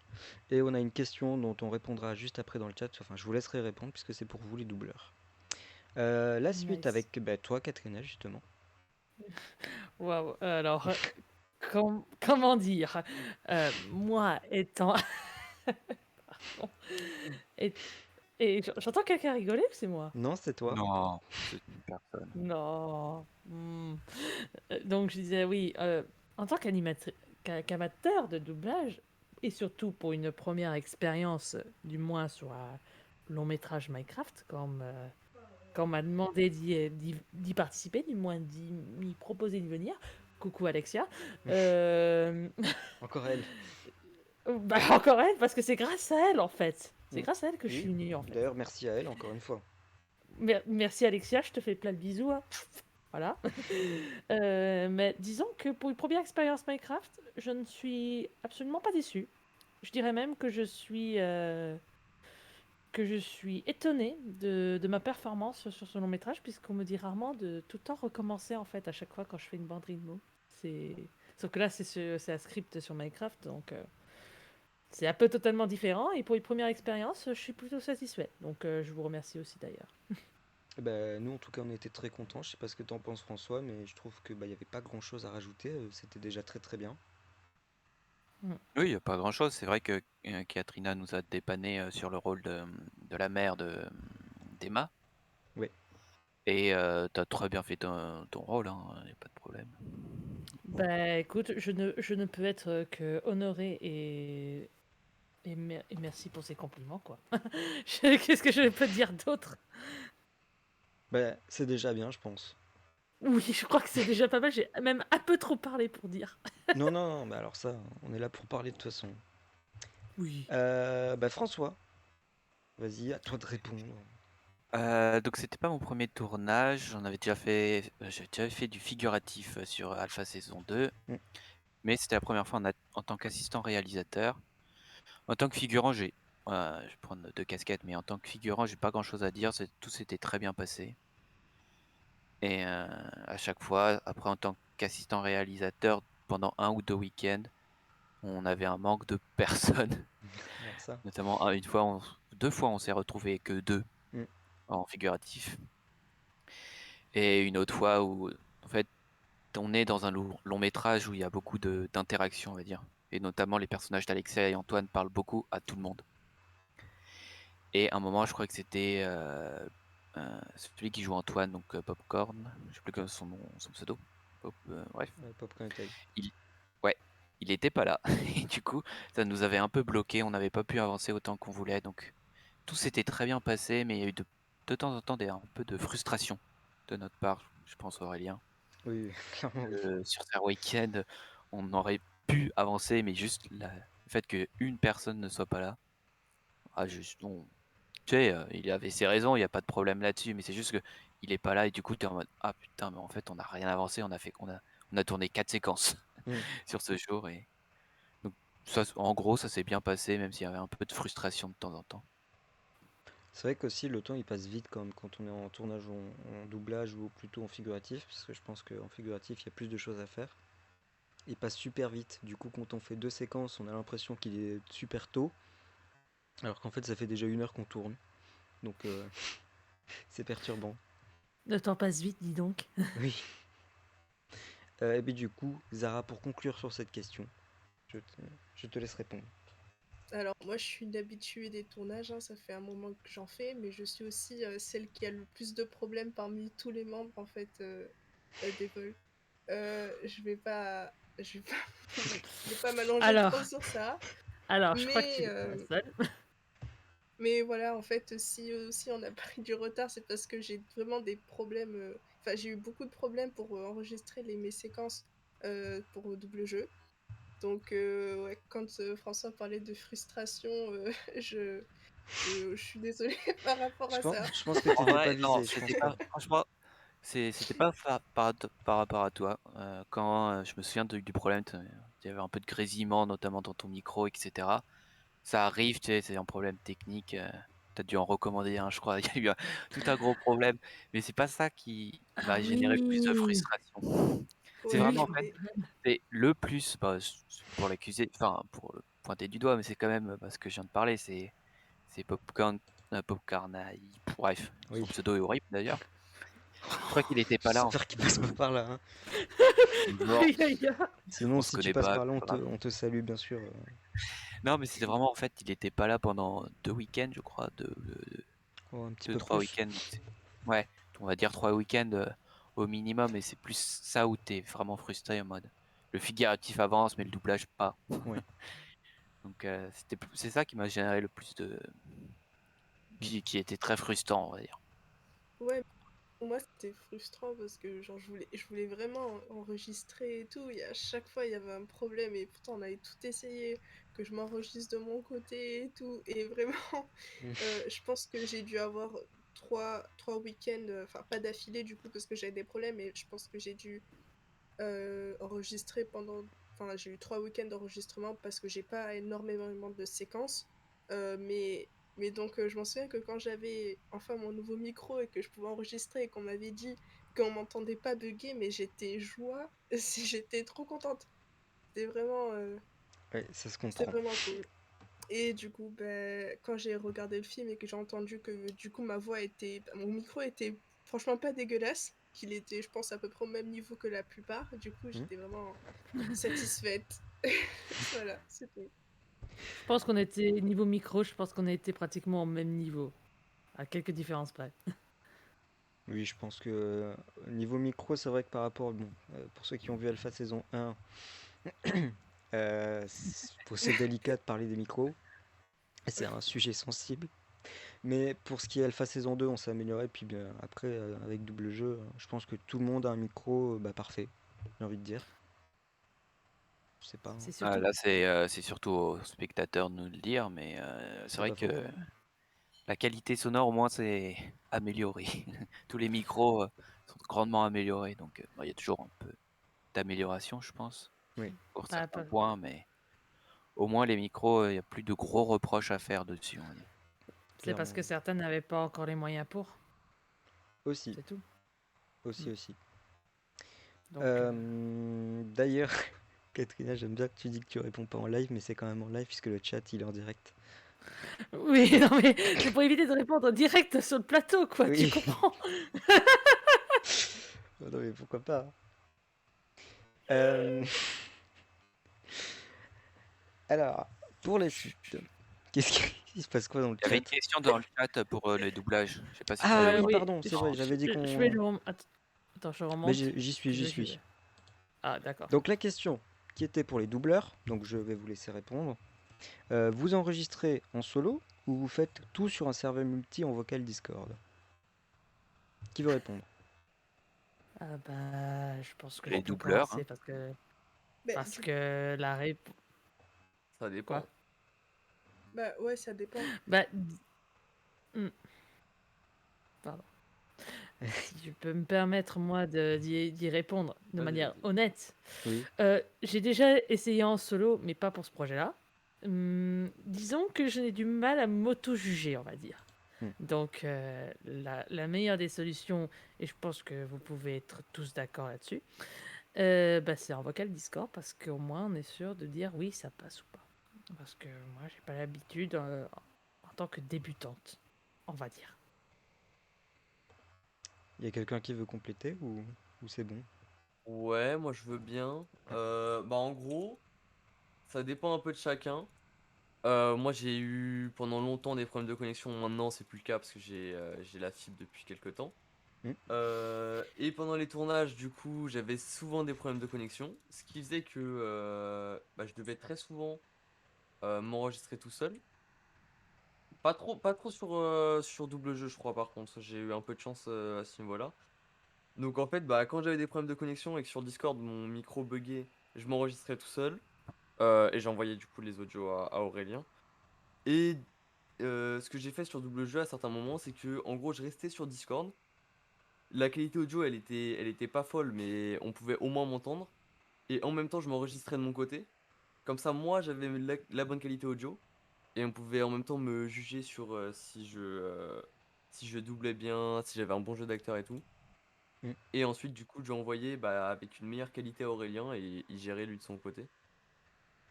Et on a une question dont on répondra juste après dans le chat, enfin je vous laisserai répondre puisque c'est pour vous les doubleurs. La suite Nice. avec bah, toi, Katrina, justement. Waouh. Alors, comment dire? Moi étant pardon et j'entends quelqu'un rigoler ou c'est moi? Non, c'est toi. Non, c'est une personne. Non. Donc je disais oui, en tant qu'amateur de doublage et surtout pour une première expérience, du moins sur un long métrage Minecraft, quand on m'a demandé d'y participer, du moins m'y proposer de venir. Coucou Alexia. Encore elle. Bah, encore elle, parce que c'est grâce à elle en fait. C'est Mm. grâce à elle que je Oui. suis venue en fait. D'ailleurs, merci à elle encore une fois. Merci Alexia, je te fais plein de bisous, hein. Voilà. Mais disons que pour une première expérience Minecraft, je ne suis absolument pas déçue. Je dirais même que je suis étonnée de ma performance sur ce long métrage, puisqu'on me dit rarement de tout le temps recommencer en fait à chaque fois quand je fais une bande rythmo. C'est... Sauf que là, c'est un script sur Minecraft, donc c'est un peu totalement différent. Et pour une première expérience, je suis plutôt satisfait. Donc je vous remercie aussi d'ailleurs. Bah, nous, en tout cas, on était très contents. Je sais pas ce que t'en penses, François, mais je trouve que bah, y avait pas grand-chose à rajouter. C'était déjà très très bien. Oui, il n'y a pas grand-chose. C'est vrai que Katrina nous a dépanné sur le rôle de la mère d'Emma. Ouais. Et t'as très bien fait ton rôle, hein, y a pas de problème. Bah écoute, je ne peux être que honoré et merci pour ces compliments, quoi. Qu'est-ce que je peux te dire d'autre? Bah, c'est déjà bien, je pense. Oui, je crois que c'est déjà pas mal. J'ai même un peu trop parlé pour dire. Non, non, non, bah alors ça, on est là pour parler de toute façon. Oui. Bah, François, vas-y, à toi de répondre. Donc c'était pas mon premier tournage, j'avais déjà fait du figuratif sur Alpha saison 2, Mm. mais c'était la première fois en tant qu'assistant réalisateur. En tant que figurant, je vais prendre deux casquettes, mais en tant que figurant, j'ai pas grand-chose à dire, tout s'était très bien passé. Et à chaque fois, après en tant qu'assistant réalisateur, pendant un ou deux week-ends, on avait un manque de personnes. Alors ça. Notamment deux fois, on s'est retrouvé que deux Mm. en figuratif. Et une autre fois où, en fait, on est dans un long métrage où il y a beaucoup d'interactions, on va dire. Et notamment, les personnages d'Alexia et Antoine parlent beaucoup à tout le monde. Et à un moment, je crois que c'était celui qui joue Antoine, donc Popcorn, je sais plus que son nom, son pseudo. Bref. Popcorn Time. Ouais, il était pas là. Et du coup, ça nous avait un peu bloqué, on n'avait pas pu avancer autant qu'on voulait. Donc, tout s'était très bien passé, mais il y a eu de temps en temps un peu de frustration de notre part, je pense Aurélien. Oui, clairement, oui. Sur ces week-end, on aurait pu avancer, mais juste le fait qu'une personne ne soit pas là, tu sais, il avait ses raisons, il n'y a pas de problème là-dessus, mais c'est juste que il est pas là et du coup tu es en mode ah putain, mais en fait on n'a rien avancé, on a tourné 4 séquences Mm. sur ce jour et donc ça, en gros ça s'est bien passé, même s'il y avait un peu de frustration de temps en temps. C'est vrai qu'aussi le temps il passe vite quand on est en tournage ou en doublage ou plutôt en figuratif, parce que je pense qu'en figuratif il y a plus de choses à faire. Il passe super vite, du coup quand on fait deux séquences on a l'impression qu'il est super tôt, alors qu'en fait ça fait déjà 1 heure qu'on tourne, donc c'est perturbant. Le temps passe vite, dis donc. Oui. Et bien du coup, Zara, pour conclure sur cette question, je te laisse répondre. Alors, moi, je suis une habituée des tournages, hein, ça fait un moment que j'en fais, mais je suis aussi celle qui a le plus de problèmes parmi tous les membres, en fait, d'Evol. Je vais pas m'allonger Alors, trop sur ça, je crois que tu mais, n'es pas la seule. mais voilà, en fait, si aussi on a pris du retard, c'est parce que j'ai vraiment des problèmes. Enfin, j'ai eu beaucoup de problèmes pour enregistrer mes séquences pour double jeu. Donc, ouais, quand François parlait de frustration, je suis désolée par rapport à ça. Je pense que En t'étais pas vrai, non, visé, je pense c'était pas. pas, franchement, c'était pas par rapport à toi. Quand je me souviens du problème, il y avait un peu de grésillement, notamment dans ton micro, etc. Ça arrive, tu sais, c'est un problème technique. T'as dû en recommander un, je crois. Il y a eu tout un gros problème, mais c'est pas ça qui Ah m'a généré plus de oui, frustration. C'est Oui, vraiment oui, en fait, mais c'est le plus, pour l'accuser, enfin pour le pointer du doigt, mais c'est quand même parce que je viens de parler, c'est Popcorn, Popcorn, bref, son Oui. pseudo est horrible d'ailleurs. Je crois qu'il était pas là. J'espère qu'il passe pas par là. Hein. Genre, Aïe, aïe, aïe. Sinon, on se si tu connaît passes pas. par là, Voilà. on te salue, bien sûr. Non, mais c'était vraiment en fait, il était pas là pendant 2 week-ends, je crois, Oh, un petit deux, peu trois plus. week-ends. Ouais, on va dire 3 week-ends au minimum, et c'est plus ça où t'es vraiment frustré en mode. Le figuratif avance, mais le doublage pas. Ouais. Donc c'est ça qui m'a généré le plus de. Qui était très frustrant, on va dire. Ouais, pour moi c'était frustrant parce que genre je voulais vraiment enregistrer et tout, et à chaque fois il y avait un problème et pourtant on avait tout essayé, que je m'enregistre de mon côté et tout, et vraiment je pense que j'ai dû avoir trois week-ends, enfin pas d'affilée du coup parce que j'avais des problèmes, mais je pense que j'ai dû enregistrer pendant, enfin j'ai eu 3 week-ends d'enregistrement parce que j'ai pas énormément de séquences, mais donc je m'en souviens que quand j'avais enfin mon nouveau micro et que je pouvais enregistrer et qu'on m'avait dit qu'on m'entendait pas bugger, mais j'étais joie, j'étais trop contente. C'était vraiment, Ouais, ça se c'était comprend. vraiment cool. Et du coup, ben, quand j'ai regardé le film et que j'ai entendu que du coup ma voix était, mon micro était franchement pas dégueulasse, qu'il était, je pense, à peu près au même niveau que la plupart, du coup Hmm. j'étais vraiment satisfaite. Voilà, c'est tout. Je pense qu'on était niveau micro, je pense qu'on était pratiquement au même niveau, à quelques différences près. Oui, je pense que niveau micro, c'est vrai que par rapport, bon, pour ceux qui ont vu Alpha saison 1, c'est délicat de parler des micros. C'est un sujet sensible. Mais pour ce qui est Alpha saison 2, on s'est amélioré. Puis bien, après, avec double jeu, je pense que tout le monde a un micro parfait, j'ai envie de dire. Je sais pas, hein. C'est surtout. Là, c'est surtout aux spectateurs de nous le dire, mais c'est C'est vrai pas faux. que la qualité sonore, au moins, c'est amélioré. Tous les micros sont grandement améliorés, donc il y a toujours un peu d'amélioration, je pense, Oui, pour Pas, certains pas- points, mais au moins les micros, il n'y a plus de gros reproches à faire dessus, on va dire. C'est parce clairement. que certains n'avaient pas encore les moyens pour, Aussi, c'est tout. aussi, aussi. Donc, D'ailleurs, Katrina, j'aime bien que tu dis que tu réponds pas en live, mais c'est quand même en live puisque le chat il est en direct. oui, non mais c'est pour éviter de répondre direct sur le plateau, quoi, tu Oui. comprends? Oh non, mais pourquoi pas, hein. Euh, Alors, pour la suite, qu'est-ce qui se passe quoi dans le Il y avait chat? une question dans le chat pour le doublage. Je sais pas si tu Ah avais oui, vu. Oui, pardon, c'est vrai, En- j'avais dit je vais qu'on. le Attends, je Mais remonte. j'y suis, Que j'y je suis. Ah, d'accord. Donc la question qui était pour les doubleurs, donc je vais vous laisser répondre. Vous enregistrez en solo ou vous faites tout sur un serveur multi en vocal Discord? Qui veut répondre? Ah bah, je pense que je Les peux doubleurs, hein. commencer parce que Bah, la réponse. Ça Quoi? dépend. bah ouais, ça dépend. Bah, hmm, pardon. Si je peux me permettre, moi, d'y répondre de Vas-y, manière vas-y. honnête. Oui. J'ai déjà essayé en solo, mais pas pour ce projet-là. Disons que je n'ai du mal à m'auto-juger, on va dire. Hmm. Donc, la meilleure des solutions, et je pense que vous pouvez être tous d'accord là-dessus, bah, c'est en vocal Discord, parce qu'au moins on est sûr de dire oui, ça passe ou pas. Parce que moi, j'ai pas l'habitude en tant que débutante, on va dire. Il y a quelqu'un qui veut compléter ou c'est bon? Ouais, moi je veux bien. Bah en gros, ça dépend un peu de chacun. Moi j'ai eu pendant longtemps des problèmes de connexion. Maintenant c'est plus le cas parce que j'ai la fibre depuis quelques temps. Hmm. Et pendant les tournages, du coup, j'avais souvent des problèmes de connexion, ce qui faisait que bah, je devais très souvent m'enregistrer tout seul. Pas trop sur double jeu, je crois, par contre. J'ai eu un peu de chance à ce niveau-là. Donc en fait, bah, quand j'avais des problèmes de connexion et que sur Discord mon micro buguait, je m'enregistrais tout seul et j'envoyais du coup les audios à Aurélien. Et ce que j'ai fait sur double jeu à certains moments, c'est que en gros, je restais sur Discord. La qualité audio, elle était pas folle, mais on pouvait au moins m'entendre. Et en même temps, je m'enregistrais de mon côté. Comme ça, moi, j'avais la bonne qualité audio. Et on pouvait en même temps me juger sur si je doublais bien, si j'avais un bon jeu d'acteur et tout. Hmm. Et ensuite, du coup, j'ai envoyé bah, avec une meilleure qualité à Aurélien et il gérait lui de son côté.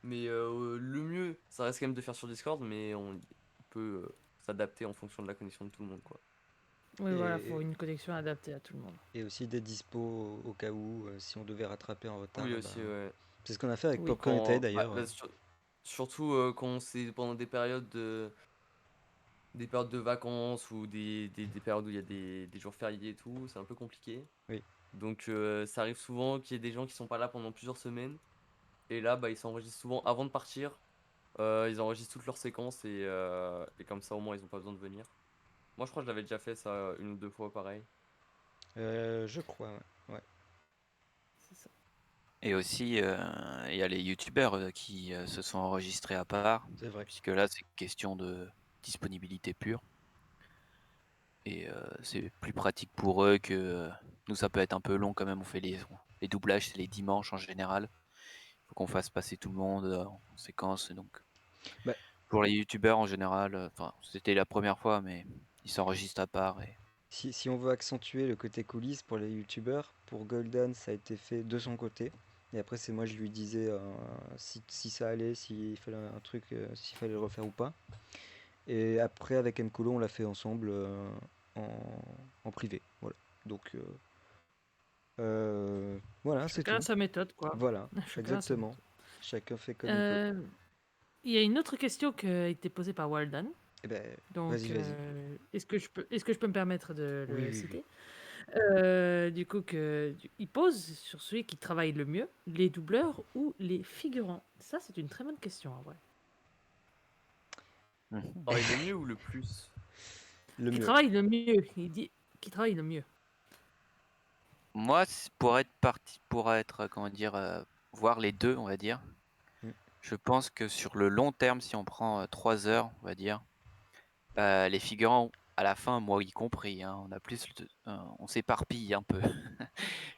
Mais le mieux, ça reste quand même de faire sur Discord, mais on peut s'adapter en fonction de la connexion de tout le monde, quoi. Oui, voilà, faut Et, une connexion adaptée à tout le monde. et aussi des dispos au cas où, si on devait rattraper en retard. Oui, Bah, aussi, ouais. c'est ce qu'on a fait avec Oui. Popcorn et Taille Quand, d'ailleurs. surtout quand c'est pendant des périodes de vacances ou des périodes où il y a des jours fériés et tout, c'est un peu compliqué. Oui. Donc ça arrive souvent qu'il y ait des gens qui sont pas là pendant plusieurs semaines. Et là, bah, ils s'enregistrent souvent avant de partir. Ils enregistrent toutes leurs séquences et comme ça au moins ils ont pas besoin de venir. Moi je crois que je l'avais déjà fait ça une ou deux fois pareil. Je crois, ouais. C'est ça. Et aussi, il y a les youtubeurs qui se sont enregistrés à part, C'est vrai. puisque là, c'est question de disponibilité pure. Et c'est plus pratique pour eux que nous, ça peut être un peu long quand même. On fait les doublages, c'est les dimanches en général. Il faut qu'on fasse passer tout le monde en séquence. Donc, Bah, pour les youtubeurs en général, enfin, c'était la première fois, mais ils s'enregistrent à part. Et si on veut accentuer le côté coulisses pour les youtubeurs, pour Golden, ça a été fait de son côté. Et après, c'est moi, je lui disais si ça allait, s'il fallait un truc, s'il fallait le refaire ou pas. Et après, avec Mkolo, on l'a fait ensemble en, en privé. Voilà. Donc, voilà, c'est Chacun a tout. sa méthode, quoi. Voilà, Chacun a sa exactement. méthode. Chacun fait comme il peut. Il y a une autre question qui a été posée par Walden. Eh ben, Donc, vas-y. est-ce que je peux me permettre de Oui, le oui, citer? Du coup, il pose sur celui qui travaille le mieux, les doubleurs ou les figurants. Ça, c'est une très bonne question, en vrai. Pareil, le mieux ou le plus? Le Qui mieux. travaille le mieux. Il dit qui travaille le mieux. moi, pour être, comment dire, voir les deux, on va dire. Mm. Je pense que sur le long terme, si on prend 3 heures, on va dire, les figurants, à la fin, moi y compris, hein, on s'éparpille un peu,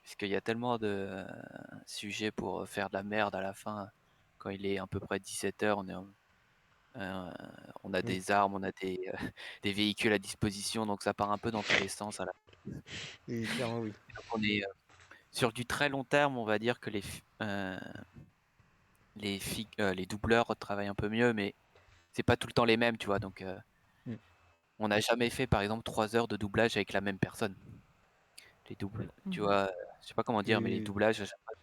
puisqu'il y a tellement de sujets pour faire de la merde à la fin. Quand il est à peu près 17h, on a Oui. des armes, on a des véhicules à disposition, donc ça part un peu dans tous les sens. Et clairement, oui. Donc on est sur du très long terme, on va dire que les doubleurs travaillent un peu mieux, mais c'est pas tout le temps les mêmes, tu vois. Donc Mm. on n'a jamais fait, par exemple, 3 heures de doublage avec la même personne. Les doubles, tu Mhm. vois, je sais pas comment dire, mais les Oui. doublages, à chaque fois,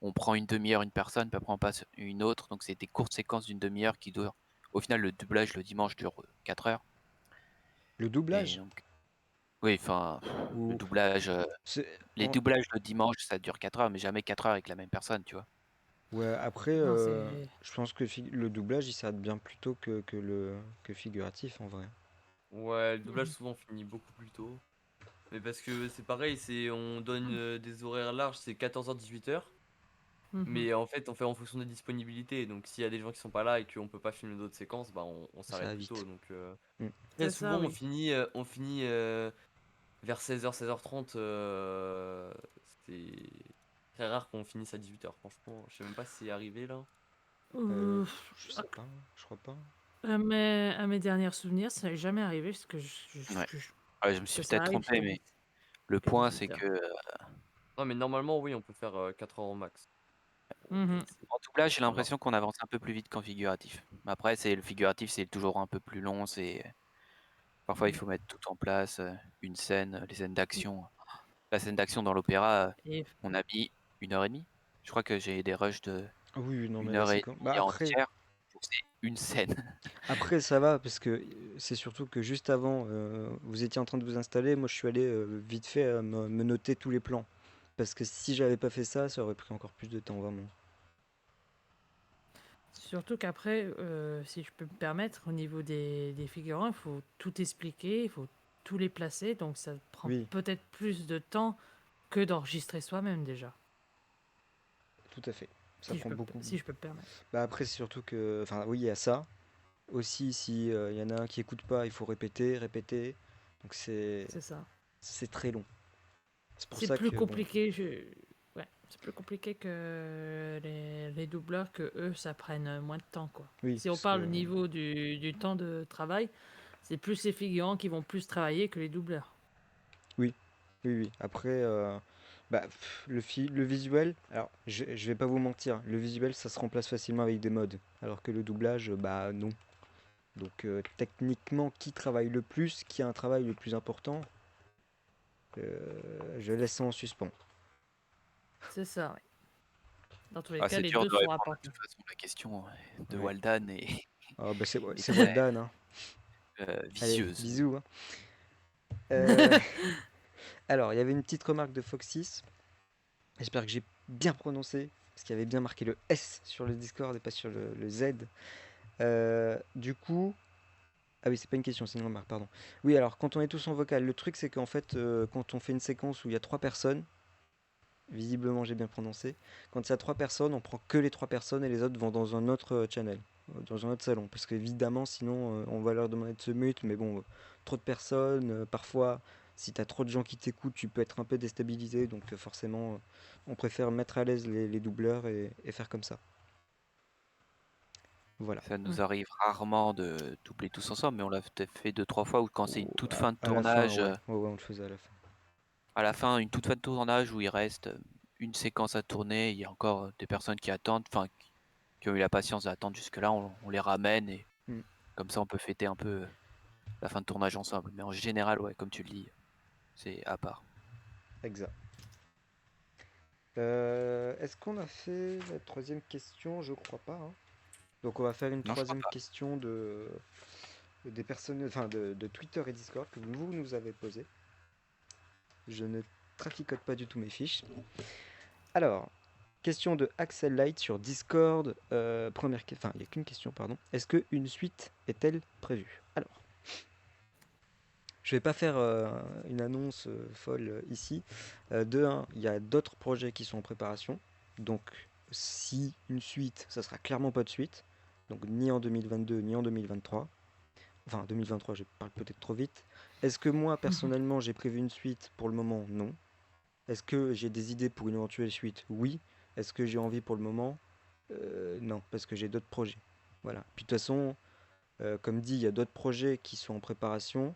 on prend une demi-heure une personne, puis après on passe une autre. Donc c'est des courtes séquences d'une demi-heure qui durent. Au final, le doublage le dimanche dure 4 heures. Le Et doublage donc, oui, enfin, le ou doublage, c'est les doublages le dimanche, ça dure 4 heures, mais jamais 4 heures avec la même personne, tu vois. ouais, après, Non, c'est. je pense que le doublage, il s'arrête bien plus tôt que figuratif en vrai. Ouais, le doublage Mhm. souvent finit beaucoup plus tôt. Mais parce que c'est pareil, on donne des horaires larges, c'est 14h 18h. Mhm. Mais en fait, on fait en fonction des disponibilités. Donc s'il y a des gens qui sont pas là et qu'on peut pas filmer d'autres séquences, bah on Ça s'arrête va plus tôt. vite. Donc Mm. très C'est ça, souvent oui. on finit vers 16h, 16h30. C'est très rare qu'on finisse à 18h, franchement. Je sais même pas si c'est arrivé là. Euh, Je sais pas, je crois pas. à mes derniers souvenirs, ça n'est jamais arrivé parce Ouais. Ouais, je me suis que ça peut-être arrive trompé, mais le jusqu'à point, c'est 18h. que Non, mais normalement, oui, on peut faire 4 heures au max. Mhm. en doublage, j'ai Ça va. l'impression qu'on avance un peu plus vite qu'en figuratif. Après, c'est le figuratif, c'est toujours un peu plus long. Parfois, il faut mettre tout en place, une scène, les scènes d'action. La scène d'action dans l'opéra, Et on a mis 1h30. Je crois que j'ai des rushs de Oui, non, mais une là, heure c'est et comme. Bah, demie entière pour une scène. après, ça va, parce que c'est surtout que juste avant, vous étiez en train de vous installer. Moi, je suis allé vite fait me noter tous les plans. Parce que si j'avais pas fait ça, ça aurait pris encore plus de temps, vraiment. surtout qu'après, si je peux me permettre, au niveau des figurants, il faut tout expliquer, il faut tous les placer, donc ça prend Oui, peut-être plus de temps que d'enregistrer soi-même déjà, tout à fait. Ça prend beaucoup. si je peux me permettre. Bah, après, c'est surtout que. Enfin, oui, il y a ça. Aussi, si il y en a un qui écoute pas, il faut répéter, répéter. Donc, C'est ça. c'est très long. C'est pour C'est ça plus que, bon. compliqué, ouais, c'est plus compliqué que les doubleurs, que eux, ça prenne moins de temps, quoi. Oui, Si on parce parle au que. niveau du temps de travail, c'est plus les figurants qui vont plus travailler que les doubleurs. Oui, oui. Après, bah, le visuel, alors je vais pas vous mentir, le visuel ça se remplace facilement avec des modes, alors que le doublage, bah non. Donc techniquement, qui travaille le plus, qui a un travail le plus important? Je laisse ça en suspens. C'est ça, oui. Dans tous les Ah, cas, c'est les dur deux de sont répondre de importants. toute façon la question de Ouais. Waldan est, Ah, bah, c'est est c'est très Waldan, hein. Allez, vicieuse. bisous, hein. Euh, Alors, il y avait une petite remarque de Foxys. J'espère que j'ai bien prononcé, parce qu'il y avait bien marqué le S sur le Discord et pas sur le Z. Du coup, ah oui, c'est pas une question, c'est une remarque, pardon. Oui, alors quand on est tous en vocal, le truc c'est qu'en fait, quand on fait une séquence où il y a 3 personnes, visiblement j'ai bien prononcé, quand il y a 3 personnes, on prend que les 3 personnes et les autres vont dans un autre channel, dans un autre salon. Parce qu'évidemment, sinon, on va leur demander de se mute, mais bon, trop de personnes, parfois, si t'as trop de gens qui t'écoutent, tu peux être un peu déstabilisé, donc forcément, on préfère mettre à l'aise les doubleurs et faire comme ça. Voilà. Ça nous arrive rarement de doubler tous ensemble, mais on l'a peut-être fait 2-3 fois, ou quand c'est une toute fin de À la fin, tournage, ouais. Ouais, on le faisait à la fin. à la fin, une toute fin de tournage où il reste une séquence à tourner, il y a encore des personnes qui attendent, enfin qui ont eu la patience d'attendre jusque-là, on les ramène et Mm. comme ça on peut fêter un peu la fin de tournage ensemble. Mais en général, ouais, comme tu le dis, c'est à part. Exact. Est-ce qu'on a fait la troisième question? Je crois pas, hein. Donc on va faire une Non, je crois troisième pas. question des personnes, enfin de Twitter et Discord que vous nous avez posé. Je ne traficote pas du tout mes fiches. Alors, question de Axel Light sur Discord. Enfin, il n'y a qu'une question, pardon. Est-ce qu'une suite est-elle prévue? Alors, je vais pas faire une annonce folle ici. De 1, il y a d'autres projets qui sont en préparation. Donc, si une suite, ça sera clairement pas de suite. Donc, ni en 2022, ni en 2023. Enfin, 2023, je parle peut-être trop vite. Est-ce que moi, personnellement, j'ai prévu une suite? Pour le moment, non. Est-ce que j'ai des idées pour une éventuelle suite? Oui. Est-ce que j'ai envie pour le moment? Non, parce que j'ai d'autres projets. Voilà. Puis de toute façon, comme dit, il y a d'autres projets qui sont en préparation.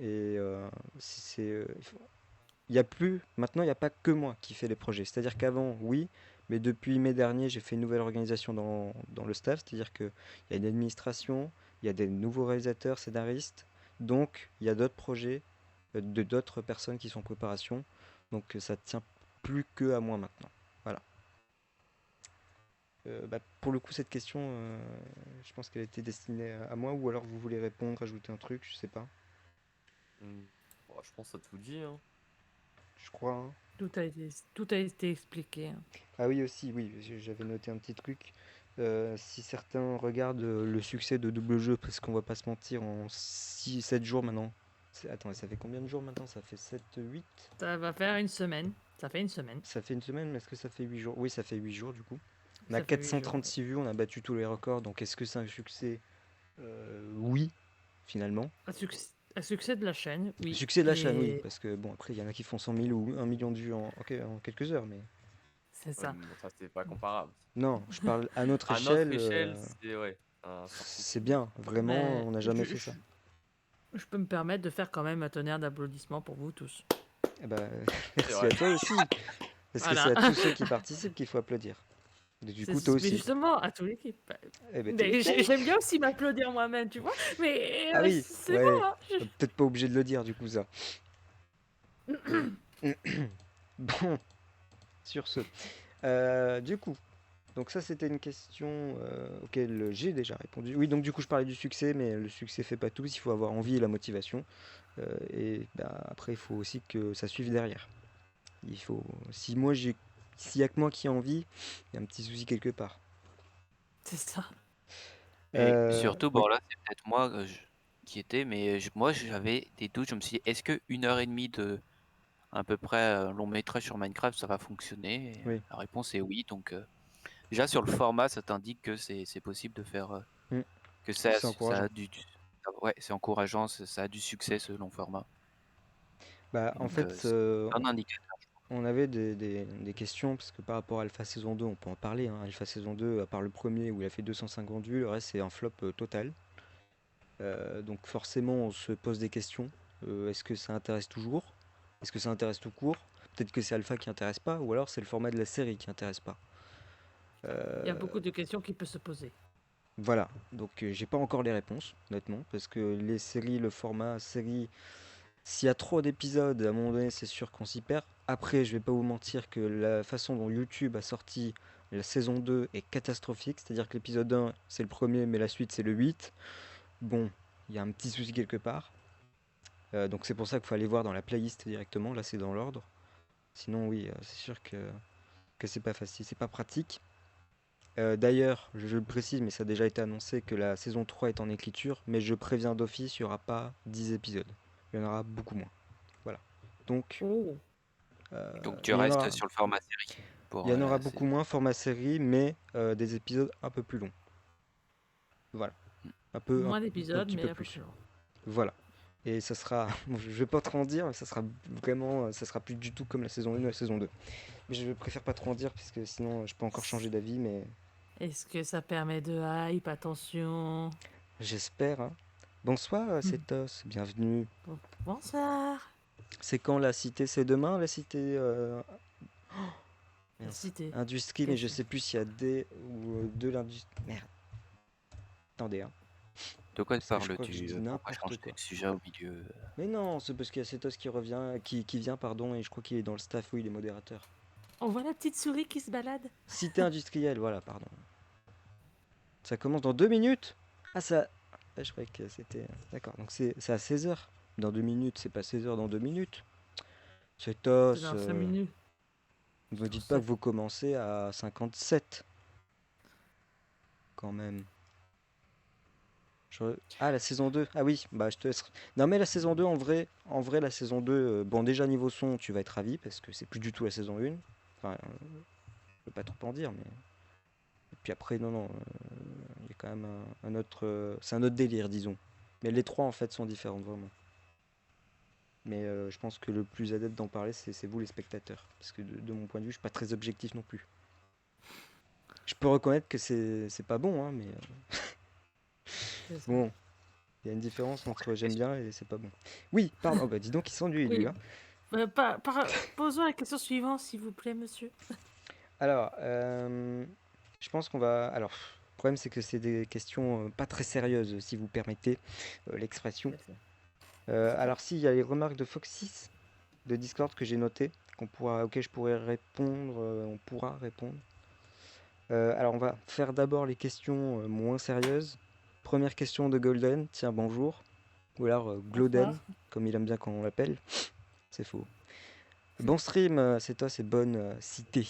Et il y a plus, maintenant, il n'y a pas que moi qui fais les projets. C'est-à-dire qu'avant, oui, mais depuis mai dernier, j'ai fait une nouvelle organisation dans le staff. C'est-à-dire qu'il y a une administration, il y a des nouveaux réalisateurs, scénaristes. Donc, il y a d'autres projets de d'autres personnes qui sont en préparation. Donc, ça tient plus que à moi maintenant. Voilà. Pour le coup, cette question, je pense qu'elle était destinée à moi. Ou alors vous voulez répondre, ajouter un truc, je sais pas. Bon, je pense à tout dit, hein. Je crois, hein. Tout a été expliqué, hein. Ah oui aussi, oui, j'avais noté un petit truc. Si certains regardent le succès de Double Jeu, parce qu'on va pas se mentir, en 6-7 jours maintenant. Attends, ça fait combien de jours maintenant? Ça fait 7-8? Ça va faire une semaine. Ça fait une semaine. Ça fait une semaine, mais est-ce que ça fait 8 jours? Oui, ça fait 8 jours du coup. On a Ça fait 8 jours. 436 vues, on a battu tous les records, donc est-ce que c'est un succès? Oui, finalement. Un succès de la chaîne, oui. Succès de la chaîne, oui, Et parce que bon, après, il y en a qui font 100 000 ou 1 million de vues en quelques heures, mais... c'est Ouais, ça. mais bon, ça, c'est pas comparable. Non, je parle à notre À notre échelle, échelle, c'est ouais, un certain c'est succès. bien, vraiment, Mais on n'a jamais fait ça. je peux me permettre de faire quand même un tonnerre d'applaudissements pour vous tous. Eh ben, C'est merci vrai. à toi aussi, parce que Voilà. c'est à tous ceux qui participent qu'il faut applaudir. Et du coup, toi Mais aussi. justement, à toute l'équipe. Eh ben, Mais j'aime bien aussi m'applaudir moi-même, tu vois. Mais Ah oui, c'est ouais, bon, hein. peut-être pas obligé de le dire du coup ça. Bon, sur ce. Du coup, donc ça c'était une question auquel j'ai déjà répondu. Oui, donc du coup je parlais du succès, mais le succès fait pas tout, il faut avoir envie et la motivation. Et après il faut aussi que ça suive derrière. Il faut, s'il y a que moi qui ai envie, il y a un petit souci quelque part. C'est ça. Et surtout, Oui. bon là c'est peut-être moi qui était, mais moi j'avais des doutes, je me suis dit, est-ce que 1h30 de à peu près long métrage sur Minecraft ça va fonctionner? Et, Oui. la réponse est oui, donc déjà sur le format ça t'indique que c'est possible de faire, que ça C'est encourageant. a ouais, c'est encourageant, ça a du succès ce long format. Bah, Et en donc fait, c'est un indicateur. on avait des questions, parce que par rapport à Alpha saison 2, on peut en parler, hein. Alpha saison 2, à part le premier où il a fait 250 vues, le reste c'est un flop total. Donc forcément, on se pose des questions. Est-ce que ça intéresse toujours? Est-ce que ça intéresse tout court? Peut-être que c'est Alpha qui intéresse pas, ou alors c'est le format de la série qui intéresse pas. Il y a beaucoup de questions qui peuvent se poser. Voilà, donc j'ai pas encore les réponses, honnêtement, parce que les séries, le format série, S'il y a trop d'épisodes, à un moment donné, c'est sûr qu'on s'y perd. Après, je vais pas vous mentir que la façon dont YouTube a sorti la saison 2 est catastrophique. C'est-à-dire que l'épisode 1, c'est le premier, mais la suite, c'est le 8. Bon, il y a un petit souci quelque part. Donc c'est pour ça qu'il faut aller voir dans la playlist directement. Là, c'est dans l'ordre. Sinon, oui, c'est sûr que c'est pas facile, c'est pas pratique. D'ailleurs, je le précise, mais ça a déjà été annoncé que la saison 3 est en écriture, mais je préviens d'office, il n'y aura pas 10 épisodes. Il y en aura beaucoup moins. Voilà. Donc, Oh. Donc tu il y en restes aura, sur le format série il pour y en aura la beaucoup saison. moins format série, mais des épisodes un peu plus longs. Voilà. Moins Un d'épisodes, petit mais peu un peu plus. plus long. Voilà. Et ça sera, bon, je vais pas trop en dire, mais ça sera vraiment, ça sera plus du tout comme la saison 1 ou la saison 2. Mais je préfère pas trop en dire, parce que sinon je peux encore changer d'avis, mais Est-ce que ça permet de hype? Attention. j'espère, hein. Bonsoir, c'est Tos, bienvenue. Bonsoir. C'est quand la cité? C'est demain la cité La mince. cité. Industrie, mais je sais plus s'il y a des ou de l'industrie. Merde. Attendez, hein. De quoi Parce que je crois que je parles-tu? dis Pourquoi n'importe changer quoi. de sujet au milieu? Mais non, c'est parce qu'il y a Cetos qui revient, qui vient, pardon, et je crois qu'il est dans le staff, oui, il est modérateur. On voit la petite souris qui se balade. Cité industrielle, voilà, pardon. Ça commence dans 2 minutes? Ah, ça. Ah, je croyais que c'était. D'accord, donc c'est à 16h. Dans 2 minutes, c'est pas 16h dans 2 minutes. C'est Cetos, dans 5 minutes. ne me dites pas que vous commencez à 57. Quand même. Ah, la saison 2. Ah oui, bah je te laisse. Non, mais la saison 2, en vrai la saison 2, bon, déjà niveau son, tu vas être ravi parce que c'est plus du tout la saison 1. Enfin, je peux pas trop en dire, mais. Et puis après, non, non, il y a quand même un autre. C'est un autre délire, disons. Mais les trois, en fait, sont différentes, vraiment. Mais je pense que le plus adepte d'en parler, c'est vous, les spectateurs. Parce que de mon point de vue, je suis pas très objectif non plus. Je peux reconnaître que c'est pas bon, hein, mais C'est ça. bon. Il y a une différence entre j'aime bien et c'est pas bon. Oui, pardon. Oh, bah dis donc, il s'ennuie, lui. Oui. Hein. Posons la question suivante, s'il vous plaît, monsieur. Alors, je pense qu'on va. Alors, le problème, c'est que c'est des questions pas très sérieuses, si vous permettez l'expression. Alors, s'il y a les remarques de Foxys de Discord que j'ai notées, auxquelles je pourrais répondre, on pourra répondre. Alors, on va faire d'abord les questions moins sérieuses. Première question de Golden. Tiens, bonjour. Ou alors Gloden, Bonsoir. comme il aime bien quand on l'appelle. C'est faux. Bon stream, c'est toi, c'est bonne cité.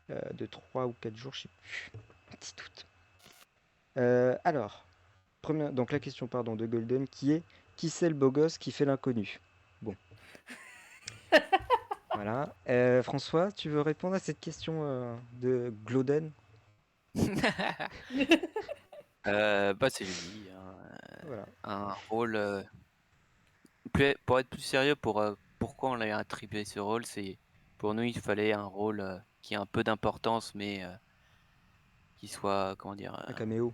De 3 ou 4 jours, je sais plus. Un petit doute. Alors, donc la question pardon, de Golden qui c'est le beau gosse qui fait l'inconnu? Bon. Voilà. François, tu veux répondre à cette question de Gloden? Bah c'est lui. Voilà. Un rôle. Pour être plus sérieux, pourquoi on l'a attribué ce rôle, c'est pour nous il fallait un rôle qui a un peu d'importance, mais qui soit, comment dire, Un caméo.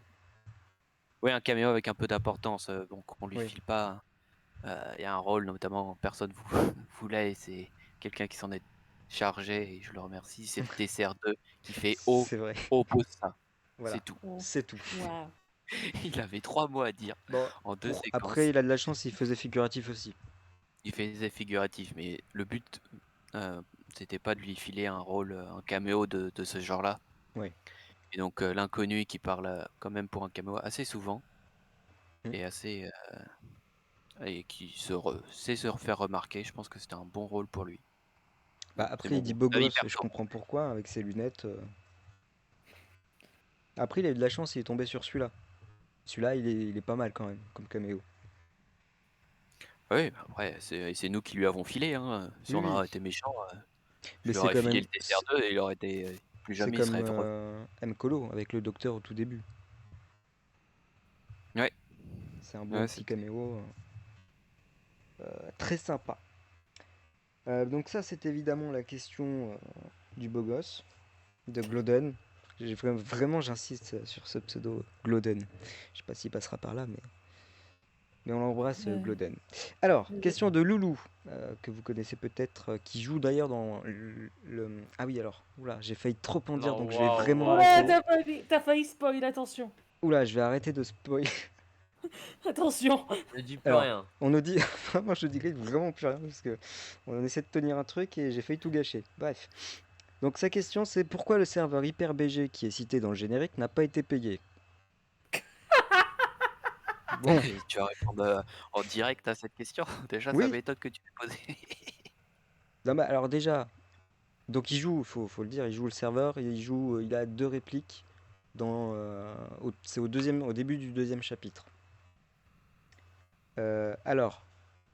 oui, un caméo avec un peu d'importance. Donc on lui Oui. file pas. Il y a un rôle notamment personne voulait, et c'est quelqu'un qui s'en est chargé et je le remercie. C'est le TCR2 qui fait C'est vrai. oppose ça. Voilà. C'est tout. C'est tout. Waouh. Il avait 3 mots à dire Bon, en 2 séquences. après, il a de la chance, il faisait figuratif aussi. Il faisait figuratif, mais le but, c'était pas de lui filer un rôle, un caméo de ce genre-là. Oui. Et donc l'inconnu qui parle quand même pour un caméo assez souvent Mm. et assez et qui sait se faire remarquer. Je pense que c'était un bon rôle pour lui. Bah, C'est après, mon il dit beau avis gosse, je perso. comprends pourquoi, avec ses lunettes. Après, il a eu de la chance, il est tombé sur celui-là. Celui-là, il est pas mal quand même, comme caméo. Oui, bah après, c'est nous qui lui avons filé. Hein. Si Oui, on oui. aurait été méchant, je Mais lui c'est aurais quand filé même. le TCR2 et il aurait été. Plus C'est jamais il comme serait heureux. M. Colo, avec le docteur au tout début. Ouais. C'est un bon Ouais, petit c'était- caméo. Très sympa. Donc ça, c'est évidemment la question du beau gosse, de Gloden. Vraiment, j'insiste sur ce pseudo Gloden. Je sais pas s'il passera par là, mais on l'embrasse, Ouais. Gloden. Alors, Oui. question de Loulou, que vous connaissez peut-être, qui joue d'ailleurs dans Ah oui, alors, oula, j'ai failli trop en dire, Non, donc je vais waouh, vraiment waouh. Ouais, arrêter. t'as failli spoil, attention. Oula, je vais arrêter de spoil. Attention. Ne dis plus Alors, rien. on nous dit. Moi, je dirais vraiment plus rien parce que on essaie de tenir un truc et j'ai failli tout gâcher. Bref. Donc, sa question, c'est pourquoi le serveur HyperBG qui est cité dans le générique n'a pas été payé? Bon, Et tu vas répondre en direct à cette question. Déjà, ça oui. m'étonne que tu l'aies posée. Non, bah, alors, déjà, donc il joue, faut le dire, il joue le serveur, et il a 2 répliques c'est au début du 2e chapitre. Alors,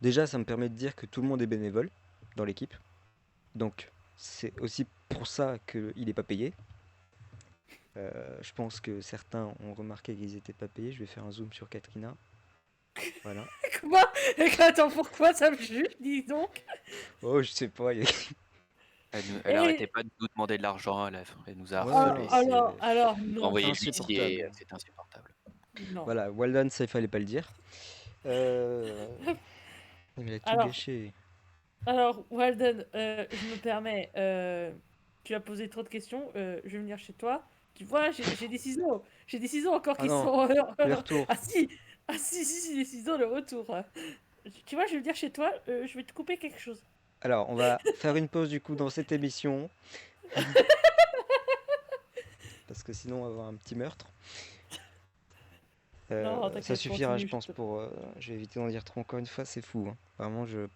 déjà, ça me permet de dire que tout le monde est bénévole dans l'équipe. Donc, c'est aussi pour ça qu'il n'est pas payé. Je pense que certains ont remarqué qu'ils n'étaient pas payés. Je vais faire un zoom sur Katrina. Voilà. Quoi? Attends, pourquoi ça me juge, dis donc? Oh, je sais pas. Elle arrêtait pas de nous demander de l'argent, elle nous a Ouais, harcelés. non, Alors, On a non. envoyé insupportable. l'huissier, c'est insupportable. Non. Voilà, Walden, ça il fallait pas le dire. Mais il a tout Alors, gâché. Walden, je me permets, tu as posé trop de questions, je vais venir chez toi. Tu vois, j'ai des ciseaux. J'ai des ciseaux encore Ah qui non, sont. les retours. Ah si! Ah si, les ciseaux, le retour. Tu vois, je vais venir chez toi, je vais te couper quelque chose. Alors, on va faire une pause du coup dans cette émission. Parce que sinon, on va avoir un petit meurtre. Non, Ça t'inquiète, suffira, je continue, pense, pour. Je vais éviter d'en dire trop encore une fois, c'est fou. Hein. Vraiment, je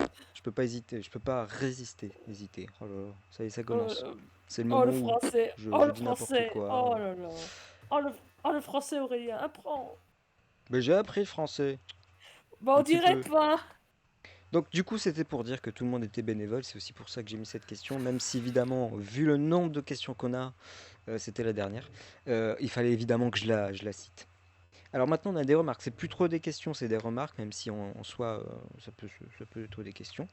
peux pas hésiter, je peux pas hésiter. Oh là là, ça y est, ça Oh, commence. C'est le oh, le moment où français! Oh, je le dis n'importe français! quoi. Oh là là! Oh, le français, Aurélien, apprends! Mais j'ai appris le français, Bah, un on petit dirait peu. pas! Donc, du coup, c'était pour dire que tout le monde était bénévole. C'est aussi pour ça que j'ai mis cette question, même si évidemment, vu le nombre de questions qu'on a, c'était la dernière. Il fallait évidemment que je la cite. Alors maintenant, on a des remarques. C'est plus trop des questions, c'est des remarques, même si en soi, ça peut être des questions.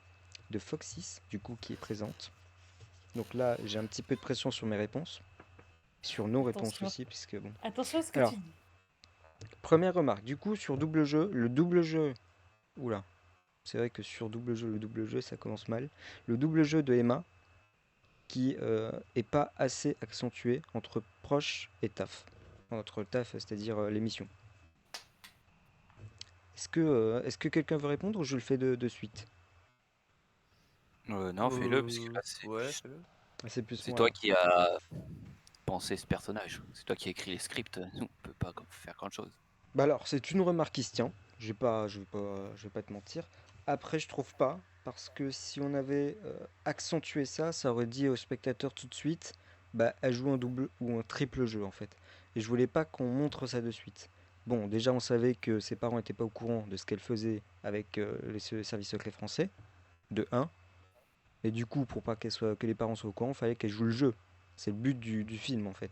De Foxys, du coup, qui est présente. Donc là, j'ai un petit peu de pression sur mes réponses. Sur nos réponses Attention. aussi, puisque bon. Attention à ce que Alors, tu dis. première remarque. Du coup, sur double jeu, le double jeu. Oula. C'est vrai que sur double jeu, le double jeu, ça commence mal. Le double jeu de Emma, qui est pas assez accentué entre proche et taf. Entre taf, c'est-à-dire l'émission. Est-ce que quelqu'un veut répondre ou je le fais de suite? Non, fais-le, parce que là, c'est Ouais, plus, fais-le. C'est plus c'est moi toi alors. qui as pensé ce personnage. C'est toi qui as écrit les scripts. Nous, on peut pas faire grand chose. Bah alors, c'est une remarque qui se tient. Je vais pas te mentir. Après, je trouve pas, parce que si on avait accentué ça, ça aurait dit aux spectateurs tout de suite, bah, elle joue un double ou un triple jeu en fait. Et je voulais pas qu'on montre ça de suite. Bon, déjà, on savait que ses parents n'étaient pas au courant de ce qu'elle faisait avec les services secrets français, de 1. Et du coup, pour pas que les parents soient au courant, il fallait qu'elle joue le jeu. C'est le but du film en fait.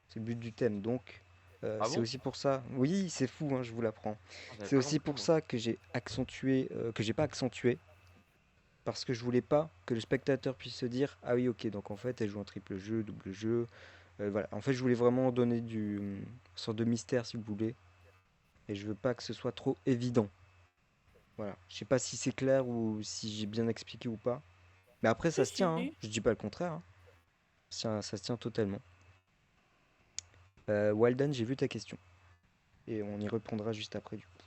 C'est le but du thème. Donc, Ah c'est bon? aussi pour ça. Oui, c'est fou, hein, je vous l'apprends. J'avais C'est pas aussi compris, pour moi. ça que j'ai accentué, que j'ai pas accentué, parce que je voulais pas que le spectateur puisse se dire ah oui, ok, donc en fait elle joue en triple jeu, double jeu. Voilà. En fait, je voulais vraiment donner une sorte de mystère si vous voulez, et je veux pas que ce soit trop évident. Voilà. Je sais pas si c'est clair ou si j'ai bien expliqué ou pas. Mais après, ça Si, se tient, hein. si. Je dis pas le contraire. Hein. Ça se tient totalement. Walden, j'ai vu ta question. Et on y répondra juste après du coup.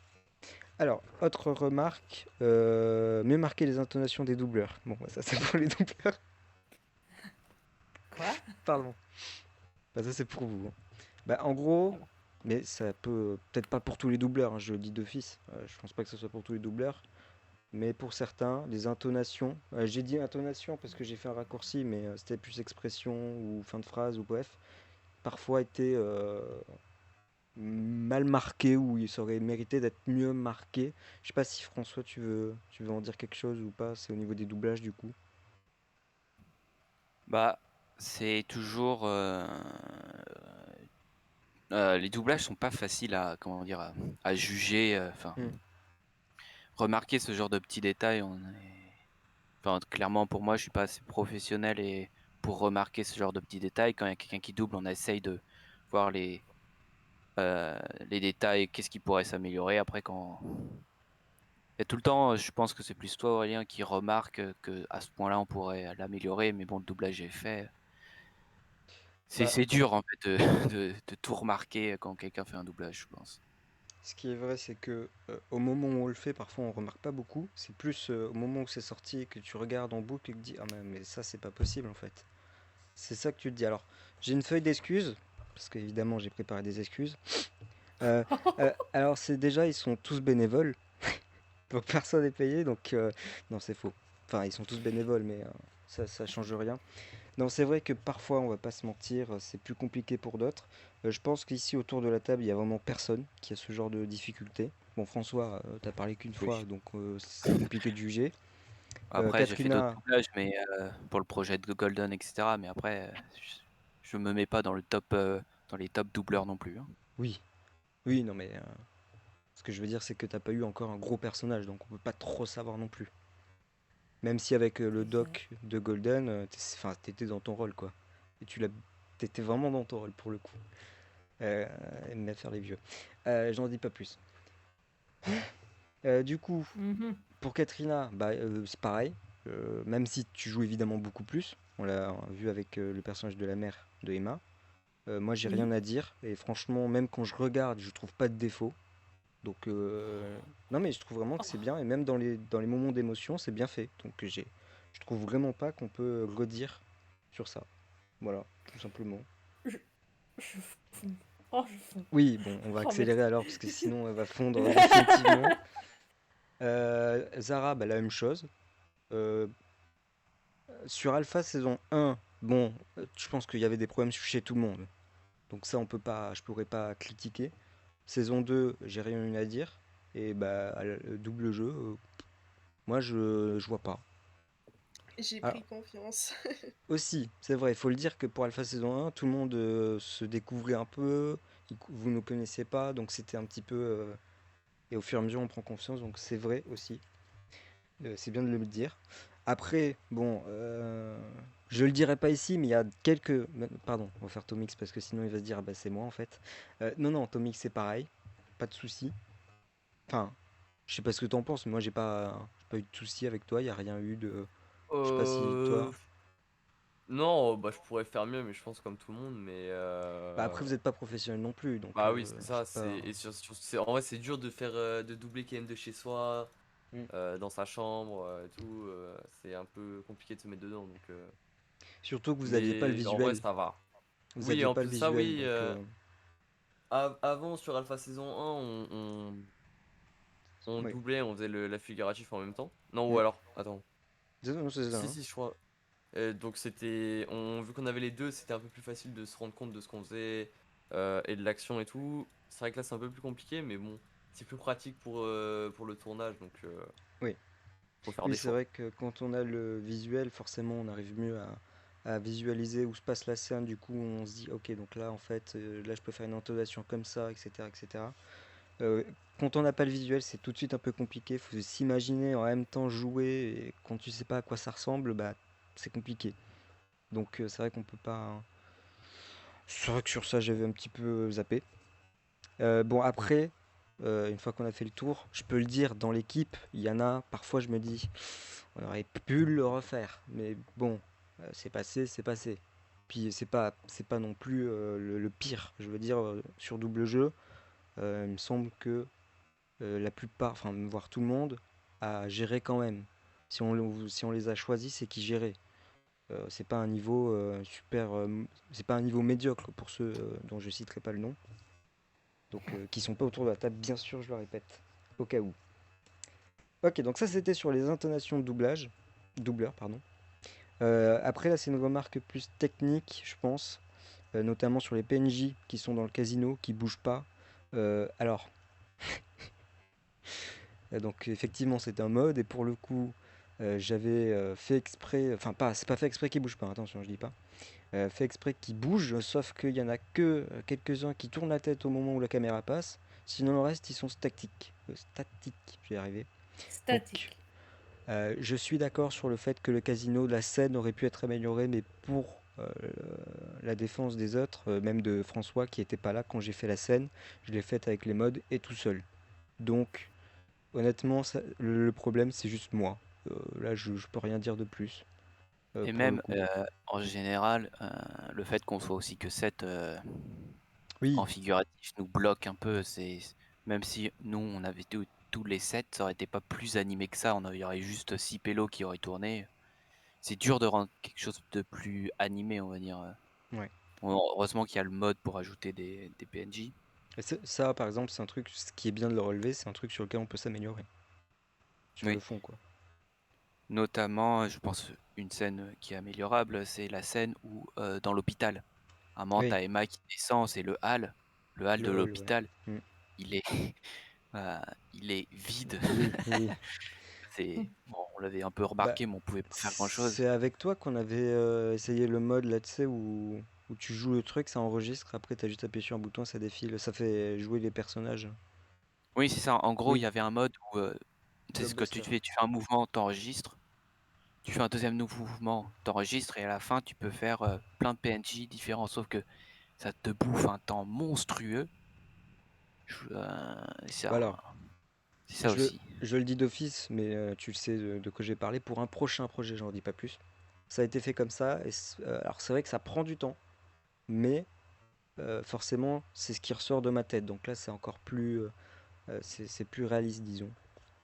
Alors, autre remarque, mieux marquer les intonations des doubleurs. Bon, bah, ça c'est pour les doubleurs. Quoi? Pardon. Bah, ça c'est pour vous. Hein. Bah, en gros, mais ça peut, peut-être pas pour tous les doubleurs, hein, je le dis d'office. Je pense pas que ce soit pour tous les doubleurs. Mais pour certains, les intonations, j'ai dit intonation parce que j'ai fait un raccourci, mais c'était plus expression ou fin de phrase ou bref, parfois été mal marqué ou il aurait mérité d'être mieux marqué. Je sais pas si François tu veux en dire quelque chose ou pas, c'est au niveau des doublages du coup. Bah, c'est toujours. Les doublages sont pas faciles à, comment dire, à juger. Enfin, Hmm. remarquer ce genre de petits détails. Enfin, clairement, pour moi, je suis pas assez professionnel et pour remarquer ce genre de petits détails. Quand il y a quelqu'un qui double, on essaye de voir les détails, qu'est-ce qui pourrait s'améliorer. Après, quand et tout le temps, je pense que c'est plus toi, Aurélien, qui remarque que à ce point-là, on pourrait l'améliorer. Mais bon, le doublage est fait. Bah, C'est dur en fait de tout remarquer quand quelqu'un fait un doublage, je pense. Ce qui est vrai, c'est que au moment où on le fait, parfois on remarque pas beaucoup. C'est plus au moment où c'est sorti et que tu regardes en boucle et que tu dis ah mais ça c'est pas possible en fait. C'est ça que tu te dis. Alors j'ai une feuille d'excuses parce qu'évidemment j'ai préparé des excuses. Alors c'est déjà ils sont tous bénévoles, donc personne n'est payé, donc non c'est faux. Enfin ils sont tous bénévoles, mais ça change rien. Non, c'est vrai que parfois, on va pas se mentir, c'est plus compliqué pour d'autres. Je pense qu'ici, autour de la table, il y a vraiment personne qui a ce genre de difficulté. Bon, François, t'as parlé qu'une Oui. fois, donc c'est compliqué de juger. Après, j'ai fait d'autres Katrina, doublages, mais pour le projet de Golden, etc. Mais après, je me mets pas dans le top, dans les top doubleurs non plus, hein. oui, oui, non, mais ce que je veux dire, c'est que t'as pas eu encore un gros personnage, donc on peut pas trop savoir non plus. Même si avec le Exact. doc de Golden, enfin, t'étais dans ton rôle, quoi. Et t'étais vraiment dans ton rôle pour le coup. Aime bien faire les vieux. J'en dis pas plus. Du coup, Mhm. pour Katrina, bah, c'est pareil. Même si tu joues évidemment beaucoup plus, on l'a vu avec le personnage de la mère de Emma. Moi, j'ai rien Oui. à dire. Et franchement, même quand je regarde, je trouve pas de défaut. Donc, non, mais je trouve vraiment que c'est Oh, bien. Et même dans les moments d'émotion, c'est bien fait. Donc, je trouve vraiment pas qu'on peut redire sur ça. Voilà, tout simplement. je, je fonds. Oh, je fonds. Oui, bon, on va Oh, merci. accélérer alors, parce que sinon, elle va fondre définitivement. Zara, bah, la même chose. Euh, Sur Alpha saison 1, bon, je pense qu'il y avait des problèmes chez tout le monde. Donc ça, je pourrais pas critiquer. Saison 2, j'ai rien eu à dire. Et bah, le double jeu, moi, je vois pas. J'ai Alors, pris confiance. aussi, c'est vrai, il faut le dire que pour Alpha saison 1, tout le monde se découvrait un peu. Vous ne connaissiez pas, donc c'était un petit peu. Et au fur et à mesure, on prend confiance, donc c'est vrai aussi. C'est bien de le dire. Après, bon, je le dirai pas ici, mais il y a quelques. Pardon, on va faire Tomix parce que sinon il va se dire, ah bah c'est moi en fait. Non, non, Tomix c'est pareil, pas de souci. Enfin, je sais pas ce que t'en penses, mais moi j'ai pas eu de souci avec toi, il y a rien eu de. Je sais pas si Euh... toi. Non, bah je pourrais faire mieux, mais je pense comme tout le monde, mais Bah après vous êtes pas professionnel non plus, donc bah oui, c'est je sais ça, pas. en vrai c'est dur de faire de doubler quand même de chez soi, Mm. dans sa chambre et tout, c'est un peu compliqué de se mettre dedans donc Surtout que vous aviez pas le mais en vrai visuel. ça va. Vous Oui, aviez en pas le plus de ça, visuel, oui, donc. avant sur Alpha saison 1, on Oui. doublait, on faisait la figuratif en même temps. Non, ou Mm. alors, attends. Non, c'est ça, Si, hein. si, je crois. Donc vu qu'on avait les deux, c'était un peu plus facile de se rendre compte de ce qu'on faisait et de l'action et tout. C'est vrai que là c'est un peu plus compliqué, mais bon, c'est plus pratique pour le tournage, donc Oui. faut faire Oui, des c'est choix. vrai que quand on a le visuel, forcément, on arrive mieux à visualiser où se passe la scène. Du coup, on se dit, ok, donc là, en fait, là, je peux faire une intonation comme ça, etc., etc. Euh, Quand on n'a pas le visuel, c'est tout de suite un peu compliqué. Il faut s'imaginer en même temps jouer. Et quand tu sais pas à quoi ça ressemble, bah, c'est compliqué. Donc, c'est vrai qu'on peut pas, hein. C'est vrai que sur ça, j'avais un petit peu zappé. Bon, après, une fois qu'on a fait le tour, je peux le dire, dans l'équipe, il y en a, parfois je me dis, on aurait pu le refaire. Mais bon, c'est passé, c'est passé. Puis c'est pas non plus le pire. Je veux dire, sur double jeu, il me semble que la plupart, enfin, voire tout le monde, a géré quand même. Si on les a choisis, c'est qu'ils géraient. C'est pas un niveau c'est pas un niveau médiocre pour ceux dont je citerai pas le nom. Donc qui sont pas autour de la table, bien sûr, je le répète, au cas où. Ok, donc ça c'était sur les intonations de doubleur, pardon. Après là c'est une remarque plus technique, je pense, notamment sur les PNJ qui sont dans le casino, qui bougent pas. Alors, donc effectivement c'est un mode et pour le coup j'avais fait exprès, enfin pas, c'est pas fait exprès qu'ils bougent pas, attention je dis pas, fait exprès qu'ils bougent, sauf qu'il y en a que quelques-uns qui tournent la tête au moment où la caméra passe, sinon le reste ils sont statiques, je vais y arriver. Donc Statique. je suis d'accord sur le fait que le casino, la scène aurait pu être améliorée, mais pour la défense des autres, même de François qui n'était pas là quand j'ai fait la scène, je l'ai faite avec les mods et tout seul. Donc honnêtement, le problème c'est juste moi. Là je peux rien dire de plus Et pour le même, coup. en général, le fait qu'on soit aussi que 7 Oui, en figuratif nous bloque un peu. Même si nous, on avait tous les sets, ça aurait été pas plus animé que ça. Il y aurait juste 6 pélos qui auraient tourné. C'est dur de rendre quelque chose de plus animé, on va dire. Ouais. Heureusement qu'il y a le mode pour ajouter des PNJ. Et ça, par exemple, c'est un truc, ce qui est bien de le relever, c'est un truc sur lequel on peut s'améliorer. Sur le Oui. fond, quoi. Notamment, je pense, une scène qui est améliorable, c'est la scène où, dans l'hôpital, à un moment, Oui, t'as Emma qui descend, c'est le hall de le hall, ouais. l'hôpital. Mm. Il est, il est vide. Oui, oui. Bon, on l'avait un peu Bah, remarqué, mais on pouvait pas faire grand-chose. c'est avec toi qu'on avait essayé le mode là, tu sais, où tu joues le truc, ça enregistre, après t'as juste appuyé sur un bouton, ça défile, ça fait jouer les personnages. Oui, c'est ça. En gros, il Oui, y avait un mode où, c'est ce que tu Blockbuster. fais. Tu fais un mouvement, t'enregistres. Tu fais un deuxième mouvement, t'enregistres, et à la fin, tu peux faire plein de PNJ différents. Sauf que ça te bouffe un temps monstrueux. C'est Bah alors, ça je, aussi. je le dis d'office, mais tu le sais de quoi j'ai parlé, pour un prochain projet, j'en dis pas plus. Ça a été fait comme ça, et alors c'est vrai que ça prend du temps, mais forcément, c'est ce qui ressort de ma tête, donc là c'est encore plus, c'est plus réaliste, disons.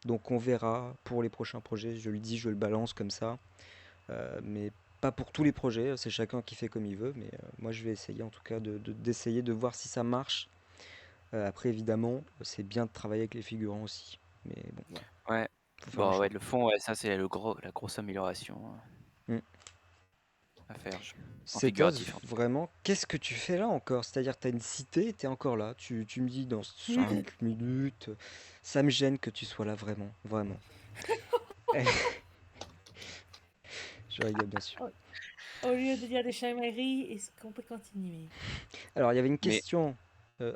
Donc on verra pour les prochains projets, je le dis, je le balance comme ça. Mais pas pour tous les projets, c'est chacun qui fait comme il veut, mais moi je vais essayer en tout cas d'essayer de voir si ça marche. Après évidemment, c'est bien de travailler avec les figurants aussi, mais bon voilà, Ouais. faut faire un Bon, ouais, choix. le fond, ouais, ça, c'est la grosse amélioration Mm. à faire en C'est Doz, figuratif, en tout cas. vraiment, qu'est-ce que tu fais là encore? C'est-à-dire t'as une cité, t'es encore là, tu me dis dans 5 minutes, ça me gêne que tu sois là vraiment, vraiment. Je rigole bien sûr. Au lieu de dire des chamailleries, est-ce qu'on peut continuer? Alors, il y avait une Mais, question.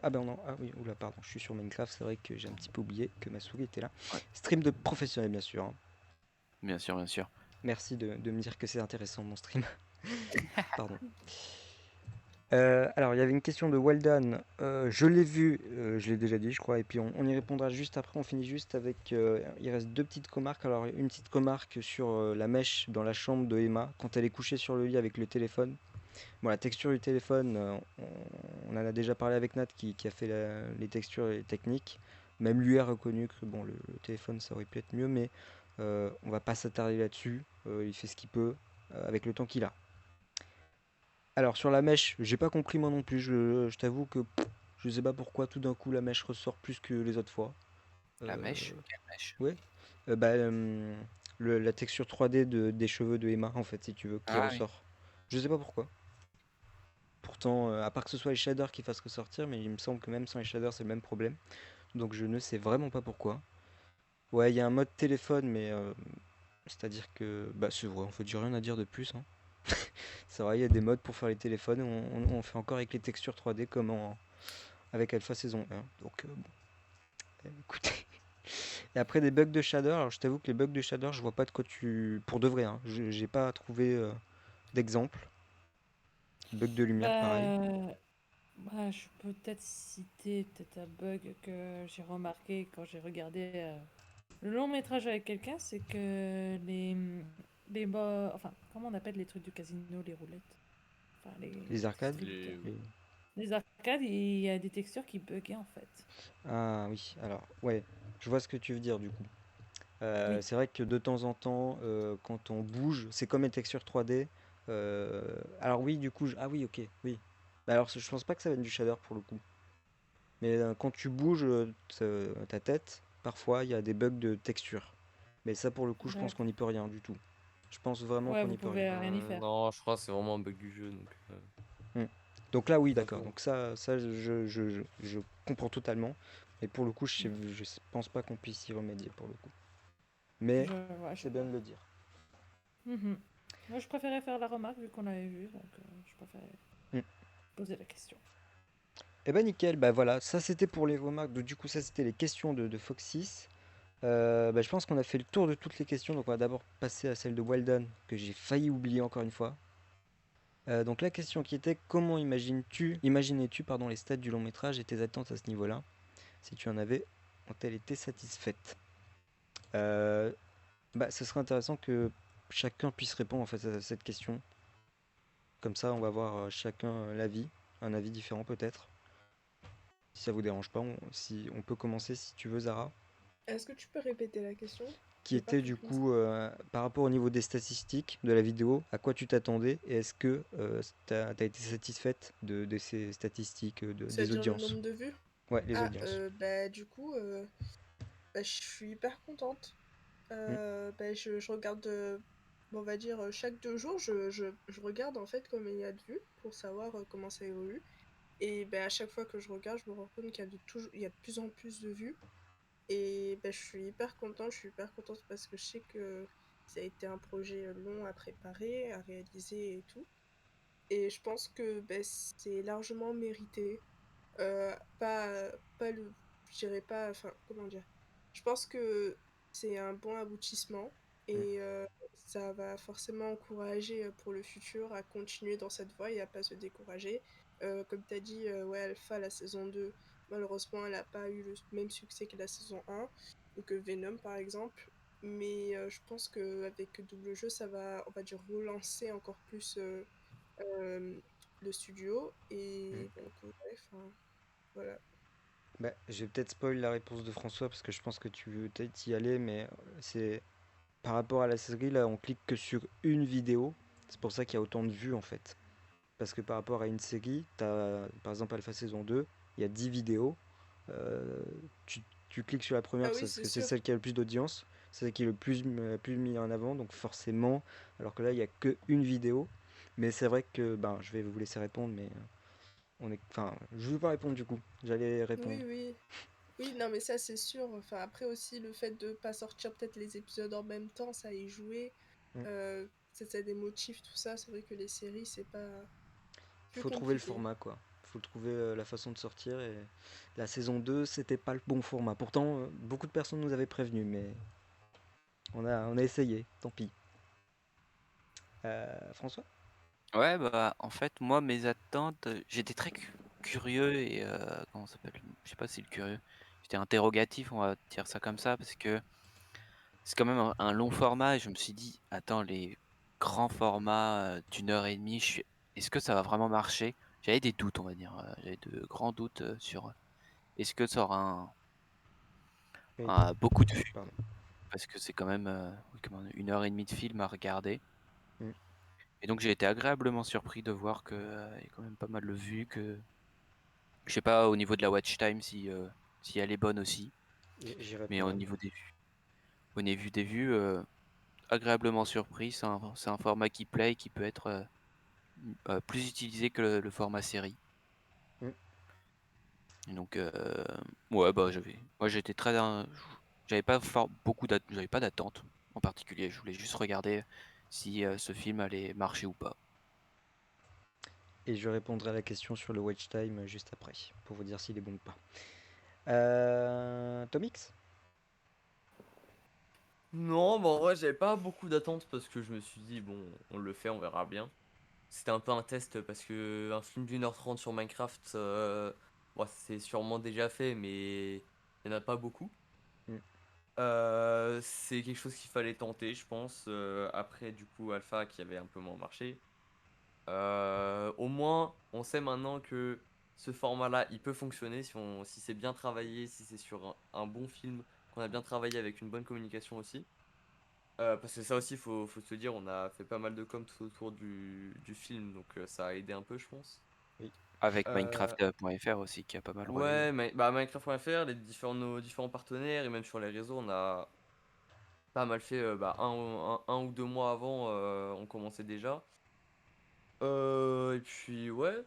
Ah ben non, ah oui, oula, pardon, je suis sur Minecraft, c'est vrai que j'ai un petit peu oublié que ma souris était là. ouais, Stream de professionnel, bien sûr, hein. bien sûr, bien sûr. Merci de me dire que c'est intéressant mon stream. Pardon. Alors, il y avait une question de Waldan. Je l'ai vu, je l'ai déjà dit, je crois, et puis on y répondra juste après. On finit juste avec. Il reste deux petites remarques. Alors, une petite remarque sur la mèche dans la chambre de Emma quand elle est couchée sur le lit avec le téléphone. Bon, la texture du téléphone, on en a déjà parlé avec Nat qui a fait les textures et les techniques. Même lui a reconnu que bon, le téléphone ça aurait pu être mieux, mais on va pas s'attarder là-dessus. Il fait ce qu'il peut avec le temps qu'il a. Alors sur la mèche, j'ai pas compris moi non plus. Je t'avoue que je sais pas pourquoi tout d'un coup la mèche ressort plus que les autres fois. La Euh, mèche? Quelle mèche? ouais. Bah, la texture 3D des cheveux de Emma en fait, si tu veux, qui Ah oui. ressort. Je sais pas pourquoi. Pourtant, à part que ce soit les shaders qui fassent ressortir, mais il me semble que même sans les shaders, c'est le même problème. Donc je ne sais vraiment pas pourquoi. Ouais, il y a un mode téléphone, mais c'est-à-dire que bah c'est vrai, en fait, j'ai rien à dire de plus, hein. C'est vrai, il y a des modes pour faire les téléphones. On fait encore avec les textures 3D comme avec Alpha saison 1. Donc bon, écoutez. Et après des bugs de shader, alors je t'avoue que les bugs de shader, je vois pas de quoi tu. Pour de vrai, hein, j'ai pas trouvé d'exemple. Bug de lumière, pareil. Bah, je peux peut-être citer peut-être un bug que j'ai remarqué quand j'ai regardé le long métrage avec quelqu'un, c'est que enfin, comment on appelle les trucs du casino, les roulettes? Enfin, Les les arcades. distributeurs. les- Les arcades, il y a des textures qui buggaient en fait. Ah oui, alors ouais, je vois ce que tu veux dire du coup. Oui. C'est vrai que de temps en temps, quand on bouge, c'est comme les textures 3D. Alors oui, du coup, ah oui, ok, oui. Bah alors, je pense pas que ça vienne du shader pour le coup. Mais quand tu bouges ta tête, parfois il y a des bugs de texture. Mais ça, pour le coup, je pense qu'on D'accord. n'y peut rien du tout. Je pense vraiment Ouais, qu'on vous n'y peut rien. pouvez rien y faire. Non, je crois que c'est vraiment un bug du jeu, donc Hmm. Donc là, oui, c'est un d'accord. peu. Donc ça, je comprends totalement. Mais pour le coup, je pense pas qu'on puisse y remédier pour le coup. Mais Je vois, je c'est bien vois. de le dire. Mhm. Moi, je préférais faire la remarque vu qu'on l'avait vu, donc je préférais Hmm. poser la question. Eh ben nickel, bah voilà, ça c'était pour les remarques, du coup ça c'était les questions de Foxys. Bah, je pense qu'on a fait le tour de toutes les questions, donc on va d'abord passer à celle de Walden, que j'ai failli oublier encore une fois. Donc la question qui était comment imaginais-tu pardon, les stats du long métrage et tes attentes à ce niveau-là, si tu en avais, ont-elles été satisfaites? Euh, Bah ce serait intéressant que chacun puisse répondre en fait à cette question. Comme ça on va voir chacun l'avis, un avis différent peut-être. Si ça vous dérange pas, si on peut commencer si tu veux, Zara. Est-ce que tu peux répéter la question? Qui J'ai pas était du compris ça. coup par rapport au niveau des statistiques de la vidéo, à quoi tu t'attendais et est-ce que tu as été satisfaite de ces statistiques, des C'est-à-dire le audiences? nombre de vues? Ouais, les Ah, audiences. bah du coup, bah, je suis hyper contente. Mm, Bah, je regarde, on va dire, chaque 2 jours, je regarde en fait combien il y a de vues pour savoir comment ça évolue. Et bah, à chaque fois que je regarde, je me rends compte il y a de plus en plus de vues. Et bah, je suis hyper contente parce que je sais que ça a été un projet long à préparer, à réaliser et tout. Et je pense que bah, c'est largement mérité. Pas le, je dirais pas, enfin, comment dire? Je pense que c'est un bon aboutissement mm, et ça va forcément encourager pour le futur à continuer dans cette voie et à pas se décourager. Comme tu as dit, ouais, Alpha, la saison 2 malheureusement, elle n'a pas eu le même succès que la saison 1 ou que Venom, par exemple. Mais je pense qu'avec Double Jeu, ça va, on va dire, relancer encore plus euh, le studio. mm. Et donc, ouais, enfin, voilà. Bah, je vais peut-être spoil la réponse de François parce que je pense que tu veux peut-être y aller, mais c'est par rapport à la série, là on clique que sur une vidéo, c'est pour ça qu'il y a autant de vues en fait. Parce que par rapport à une série, par exemple Alpha saison 2, il y a 10 vidéos. Euh, tu, tu cliques sur la première Ah oui, parce c'est que c'est sûr. celle qui a le plus d'audience, c'est celle qui est le plus mis en avant, donc forcément, alors que là il n'y a que une vidéo. Mais c'est vrai que ben, je vais vous laisser répondre, mais enfin, je ne vais pas répondre du coup, j'allais répondre. Oui, oui. Oui, non, mais ça, c'est sûr. Enfin, après aussi, le fait de pas sortir peut-être les épisodes en même temps, ça y joué. Mm. Ça des motifs, tout ça. C'est vrai que les séries, c'est pas plus Faut trouver le compliqué. format quoi. Faut trouver la façon de sortir et la saison 2 c'était pas le bon format. Pourtant, beaucoup de personnes nous avaient prévenu, mais on a essayé, tant pis. François? Ouais, bah, en fait, moi, mes attentes, j'étais très curieux et comment ça s'appelle? Je sais pas si le curieux. J'étais interrogatif, on va dire ça comme ça, parce que c'est quand même un long format et je me suis dit, attends, les grands formats d'une heure et demie, est-ce que ça va vraiment marcher? J'avais des doutes, on va dire. J'avais de grands doutes sur est-ce que ça aura Oui, beaucoup de vues, pardon. parce que c'est quand même oui, une heure et demie de film à regarder. Mm. Et donc j'ai été agréablement surpris de voir que il y a quand même pas mal de vues, que je sais pas au niveau de la watch time si elle est bonne aussi, J'irai mais pas. au niveau des vues, agréablement surpris. C'est un format qui plaît et qui peut être plus utilisé que le format série. Mm. Et donc ouais bah moi j'étais très j'avais pas d'attente en particulier. Je voulais juste regarder si ce film allait marcher ou pas. Et je répondrai à la question sur le watch time juste après, pour vous dire s'il est bon ou pas. Tomix? Non, bon, en vrai, j'avais pas beaucoup d'attentes parce que je me suis dit, bon, on le fait, on verra bien. C'était un peu un test parce que un film d'1h30 sur Minecraft, bon, c'est sûrement déjà fait, mais il n'y en a pas beaucoup. Mm. C'est quelque chose qu'il fallait tenter, je pense. Après, du coup, Alpha qui avait un peu moins marché. Au moins, on sait maintenant que ce format-là, il peut fonctionner si c'est bien travaillé, si c'est sur un bon film, qu'on a bien travaillé avec une bonne communication aussi. Parce que ça aussi, faut se dire, on a fait pas mal de com tout autour du film, donc ça a aidé un peu, je pense. Oui. Avec Euh, Minecraft.fr aussi qui a pas mal relayé. ouais, mais bah, Minecraft.fr, nos différents partenaires et même sur les réseaux, on a pas mal fait bah, un ou 2 mois avant, on commençait déjà. Et puis ouais,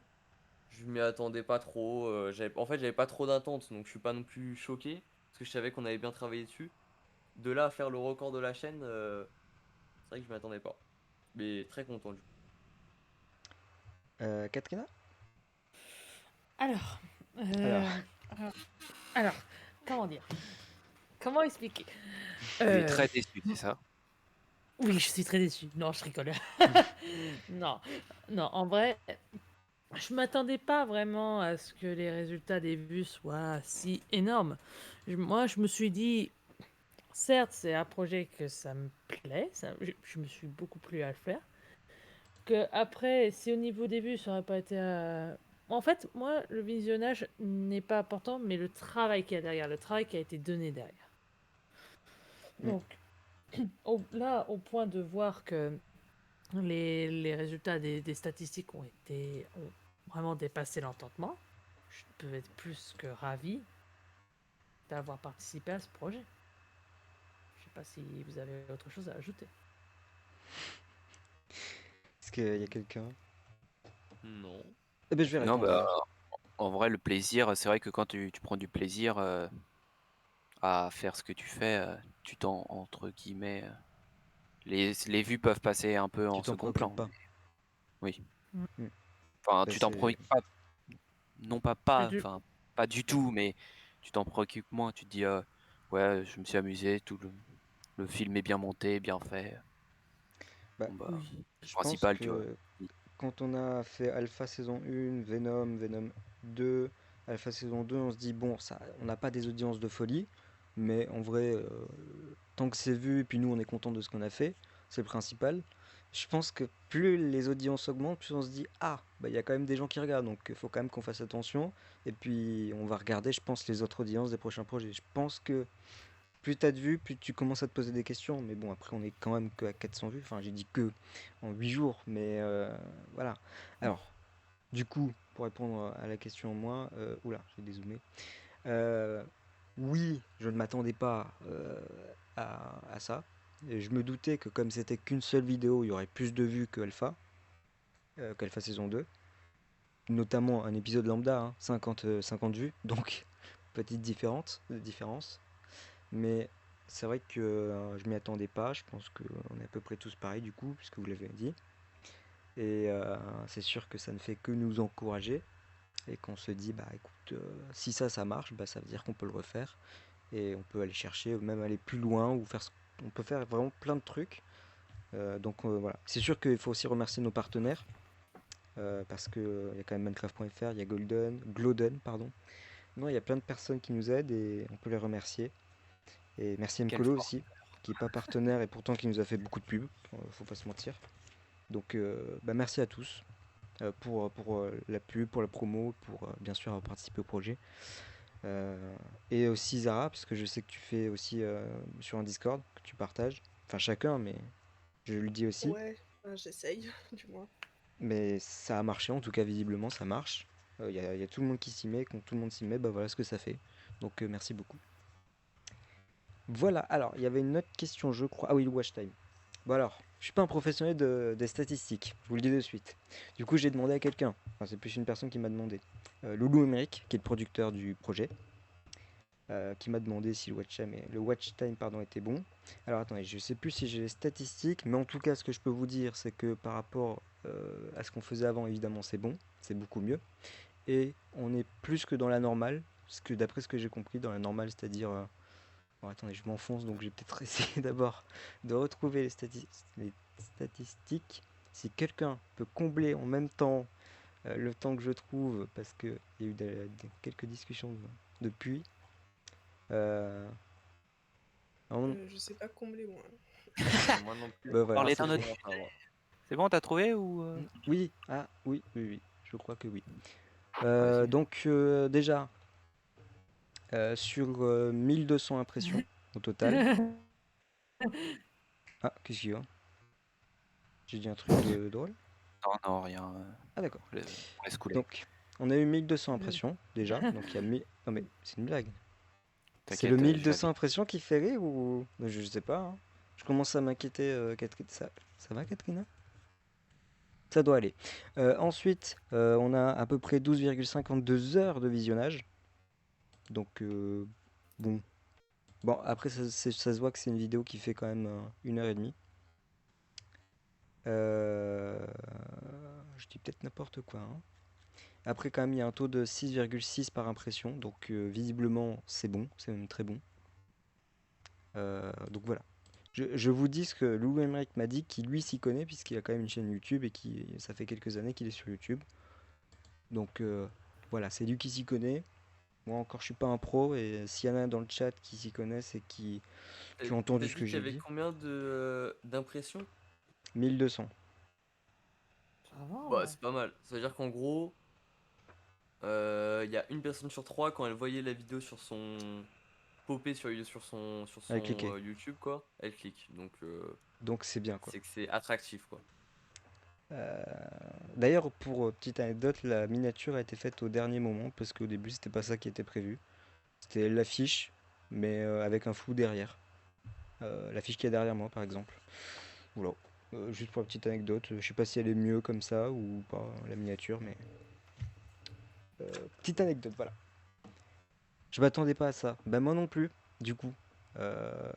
je m'y attendais pas trop. En fait, j'avais pas trop d'attentes, donc je suis pas non plus choqué parce que je savais qu'on avait bien travaillé dessus. De là à faire le record de la chaîne, c'est vrai que je m'y attendais pas. Mais très content du coup. Katrina? Alors, Alors, euh, alors, alors, comment dire? Comment expliquer? Tu es Euh, très déçu, c'est ça? oui, je suis très déçu. Non, je rigole. Non, non, en vrai, je m'attendais pas vraiment à ce que les résultats des vues soient si énormes. Moi, je me suis dit, certes, c'est un projet que ça me plaît, je me suis beaucoup plu à le faire. Que après, si au niveau des vues, ça aurait pas été En fait, moi, le visionnage n'est pas important, mais le travail qu'il y a derrière, le travail qui a été donné derrière. Mm. Donc, là, au point de voir que les résultats des statistiques ont vraiment dépassé l'entendement, je peux être plus que ravi d'avoir participé à ce projet. Je sais pas si vous avez autre chose à ajouter. Est-ce qu'il y a quelqu'un? Non. Eh ben, je vais Non, répondre bah, alors. en vrai, le plaisir, c'est vrai que quand tu prends du plaisir à faire ce que tu fais, tu t'en, entre guillemets, les vues peuvent passer un peu Tu en t'en second préoccupes plan. pas. Oui. Mm. Enfin, Bah, tu t'en c'est... préoccupes pas, non Mais enfin, pas du tout, mais tu t'en préoccupes moins. Tu te dis, ouais, je me suis amusé, le film est bien monté, bien fait. Bah, Bon, bah, oui. c'est le je pense principal, tu vois. que quand on a fait Alpha saison 1, Venom, Venom 2, Alpha saison 2, on se dit, bon, ça, on n'a pas des audiences de folie, mais en vrai, tant que c'est vu, et puis nous, on est content de ce qu'on a fait, c'est le principal. Je pense que plus les audiences augmentent, plus on se dit, ah, bah, il y a quand même des gens qui regardent, donc il faut quand même qu'on fasse attention. Et puis, on va regarder, je pense, les autres audiences des prochains projets. Je pense que plus t'as de vues, plus tu commences à te poser des questions. Mais bon, après, on est quand même que à 400 vues. Enfin, j'ai dit que en 8 jours, mais voilà. Alors, du coup, pour répondre à la question, moi, oula, j'ai dézoomé. Euh, oui, je ne m'attendais pas à ça. Et je me doutais que comme c'était qu'une seule vidéo, il y aurait plus de vues que qu'Alpha saison 2. Notamment un épisode lambda, hein, 50 vues. Donc, petite différence. Mais c'est vrai que je m'y attendais pas. Je pense qu'on est à peu près tous pareils du coup, puisque vous l'avez dit. Et c'est sûr que ça ne fait que nous encourager. Et qu'on se dit, bah écoute, si ça marche, bah, ça veut dire qu'on peut le refaire. Et on peut aller chercher, même aller plus loin, ou faire, on peut faire vraiment plein de trucs. Donc voilà. C'est sûr qu'il faut aussi remercier nos partenaires. Parce qu'il y a quand même Minecraft.fr, il y a Gloden, pardon. Non, il y a plein de personnes qui nous aident et on peut les remercier. Et merci Quel Mkolo fort. aussi, qui n'est pas partenaire et pourtant qui nous a fait beaucoup de pubs, faut pas se mentir. Donc bah, merci à tous pour la pub, pour la promo, pour bien sûr avoir participé au projet. Et aussi Zara, parce que je sais que tu fais aussi sur un Discord, que tu partages. Enfin chacun, mais je le dis aussi. Ouais, j'essaye, du moins. Mais ça a marché, en tout cas visiblement ça marche. Il y a tout le monde qui s'y met, quand tout le monde s'y met, bah voilà ce que ça fait. Donc merci beaucoup. Voilà, alors il y avait une autre question je crois. Ah oui, le watch time. Bon alors, je suis pas un professionnel des statistiques, je vous le dis de suite. Du coup, j'ai demandé à quelqu'un, enfin c'est plus une personne qui m'a demandé, Loulou Emerick, qui est le producteur du projet, qui m'a demandé si le watch time pardon, était bon. Alors attendez, je sais plus si j'ai les statistiques, mais en tout cas, ce que je peux vous dire, c'est que par rapport à ce qu'on faisait avant, évidemment, c'est bon, c'est beaucoup mieux. Et on est plus que dans la normale, parce que d'après ce que j'ai compris, dans la normale, c'est-à-dire bon, attendez, je m'enfonce, donc je vais peut-être essayer d'abord de retrouver les statistiques. Si quelqu'un peut combler en même temps le temps que je trouve, parce qu'il y a eu quelques discussions depuis. Euh, Je sais pas combler, moi. Moi non plus. bah voilà, Parler c'est d'un autre. C'est bon, t'as trouvé ou oui, ah oui, oui, oui, je crois que oui. Vas-y. Donc déjà, sur 1200 impressions au total. Ah, qu'est-ce qu'il y a? J'ai dit un truc de drôle? Non, non, rien. Ah d'accord. On laisse couler. Donc, on a eu 1200 impressions déjà. Donc, il y a Non, mais c'est une blague. C'est le T'inquiète, je vais 1200 impressions qui fait rire ou. Je sais pas, hein. Je commence à m'inquiéter, Catherine. Ça va, Katrina? Ça doit aller. Ensuite, on a à peu près 12,52 heures de visionnage. Donc, bon. Bon, après, ça se voit que c'est une vidéo qui fait quand même 1 heure et demie. Je dis peut-être n'importe quoi, hein. Après, quand même, il y a un taux de 6,6 par impression. Donc, visiblement, c'est bon. C'est même très bon. Donc, voilà. Je vous dis ce que Lou Emmerich m'a dit, qu'il lui s'y connaît, puisqu'il a quand même une chaîne YouTube et qui ça fait quelques années qu'il est sur YouTube. Donc, voilà, c'est lui qui s'y connaît. Moi, encore, je suis pas un pro. Et s'il y en a dans le chat qui s'y connaissent et qui ont entendu T'as ce dit que qu'il y j'ai avait dit, combien d'impressions? 1200. Ça va, Bah, ouais. c'est pas mal. Ça veut dire qu'en gros, il y a une personne sur 3 quand elle voyait la vidéo sur son popé sur son Elle cliquait. YouTube quoi, elle clique. Donc c'est bien quoi. C'est que c'est attractif quoi. D'ailleurs, pour petite anecdote, la miniature a été faite au dernier moment parce qu'au début c'était pas ça qui était prévu. C'était l'affiche, mais avec un flou derrière. L'affiche qui est derrière moi par exemple. Voilà. Juste pour la petite anecdote, je sais pas si elle est mieux comme ça ou pas, la miniature, mais petite anecdote, voilà. Je m'attendais pas à ça. Ben moi non plus, du coup. Euh,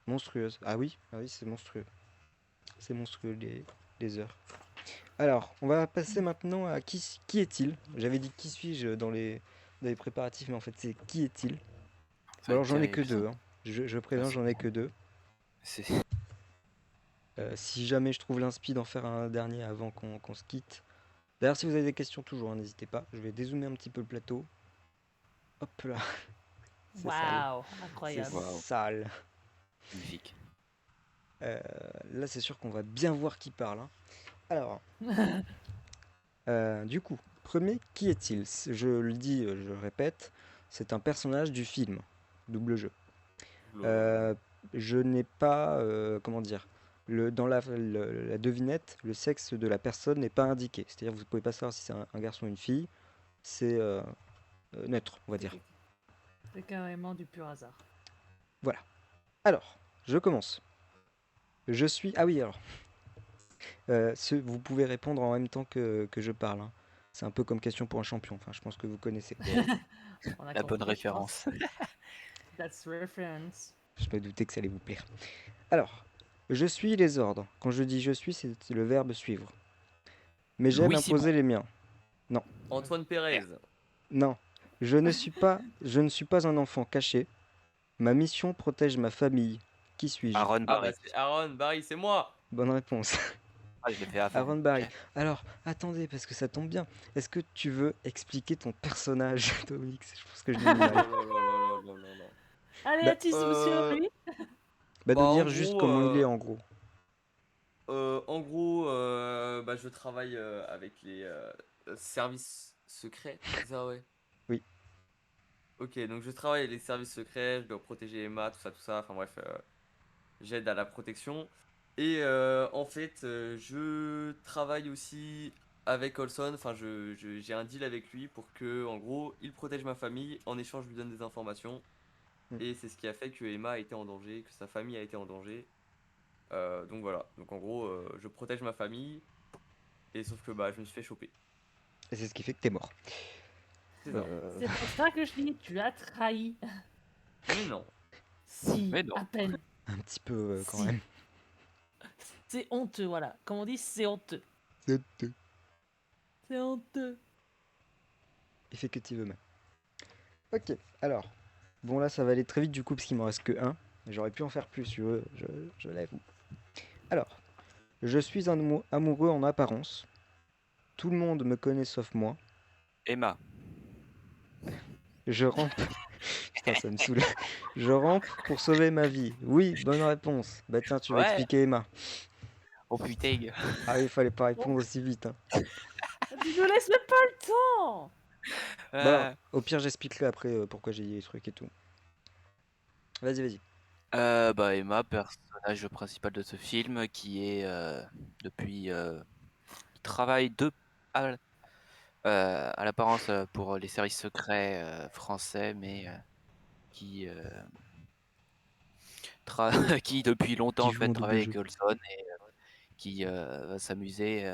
Monstrueuse. Ah oui, c'est monstrueux. C'est monstrueux les heures. Alors, on va passer maintenant à qui est-il? J'avais dit qui suis-je dans les préparatifs, mais en fait c'est qui est-il? Ça Bon, va alors être j'en ai que terrible, ça. deux, hein. Je préviens, j'en ai que deux. C'est Si jamais je trouve l'inspi d'en faire un dernier avant qu'on se quitte. D'ailleurs, si vous avez des questions, toujours, hein, n'hésitez pas. Je vais dézoomer un petit peu le plateau. Hop là, c'est sale. Waouh, C'est incroyable. Waouh. sale. magnifique. Là, c'est sûr qu'on va bien voir qui parle, hein. Alors, du coup, premier, qui est-il? Je le dis, je le répète, c'est un personnage du film, double jeu. Lol. Je n'ai pas, comment dire, dans la devinette, le sexe de la personne n'est pas indiqué. C'est-à-dire que vous ne pouvez pas savoir si c'est un garçon ou une fille. C'est neutre, on va dire. C'est carrément du pur hasard. Voilà. Alors, je commence. Je suis... Ah oui, alors. Vous pouvez répondre en même temps que je parle, hein. C'est un peu comme question pour un champion. Enfin, je pense que vous connaissez. On a La bonne compris, je pense. référence. That's reference. Je me doutais que ça allait vous plaire. Alors, je suis les ordres. Quand je dis je suis, c'est le verbe suivre. Mais j'aime Louis imposer Simon. les miens. Non, Antoine Pérez. non. Je ne suis pas un enfant caché. Ma mission protège ma famille. Qui suis-je? Aaron Ah bah Barry. c'est Aaron Barry, c'est moi. Bonne réponse. Ah, je l'ai fait avant. Aaron Barry. Alors, attendez, parce que ça tombe bien. Est-ce que tu veux expliquer ton personnage, Dominique? Je pense que je l'ai mis mal. Lololololololol. Allez, Bah, attise-vous sur lui. Bah, de Bah, en dire juste gros, comment il est en gros. bah, je travaille avec les services secrets, c'est ça, ouais. Oui. Ok, donc je travaille avec les services secrets, je dois protéger Emma, tout ça, enfin bref, j'aide à la protection. Et en fait, je travaille aussi avec Olson, enfin j'ai un deal avec lui pour que, en gros, il protège ma famille, en échange je lui donne des informations. Mm. Et c'est ce qui a fait que Emma a été en danger, que sa famille a été en danger. Donc voilà, donc en gros, je protège ma famille, et sauf que bah je me suis fait choper. Et c'est ce qui fait que t'es mort. C'est ça. C'est pour ça que je dis, tu as trahi. Mais non. Si, Mais non. à peine. Un petit peu quand Si. même. C'est honteux, voilà. Comme on dit, c'est honteux. C'est C'est honteux. Il fait que tu veux même. Ok, alors. Bon là ça va aller très vite du coup parce qu'il m'en reste que un. J'aurais pu en faire plus, je l'avoue. Alors, je suis un amoureux en apparence. Tout le monde me connaît sauf moi. Emma. Je rampe. Putain, ça me saoule. Je rampe pour sauver ma vie. Oui, bonne réponse. Bah tiens, tu vas Ouais. expliquer Emma. Oh putain. Ah, il fallait pas répondre aussi vite, hein. Tu ne laisses même pas le temps. Bah, au pire, j'expliquerai après pourquoi j'ai dit les trucs et tout. Vas-y, vas-y. Bah Emma, personnage principal de ce film, qui est depuis, il travaille à l'apparence pour les services secrets français, mais qui qui depuis longtemps Qui en joue fait en travaille double avec jeu. Olson et qui va s'amuser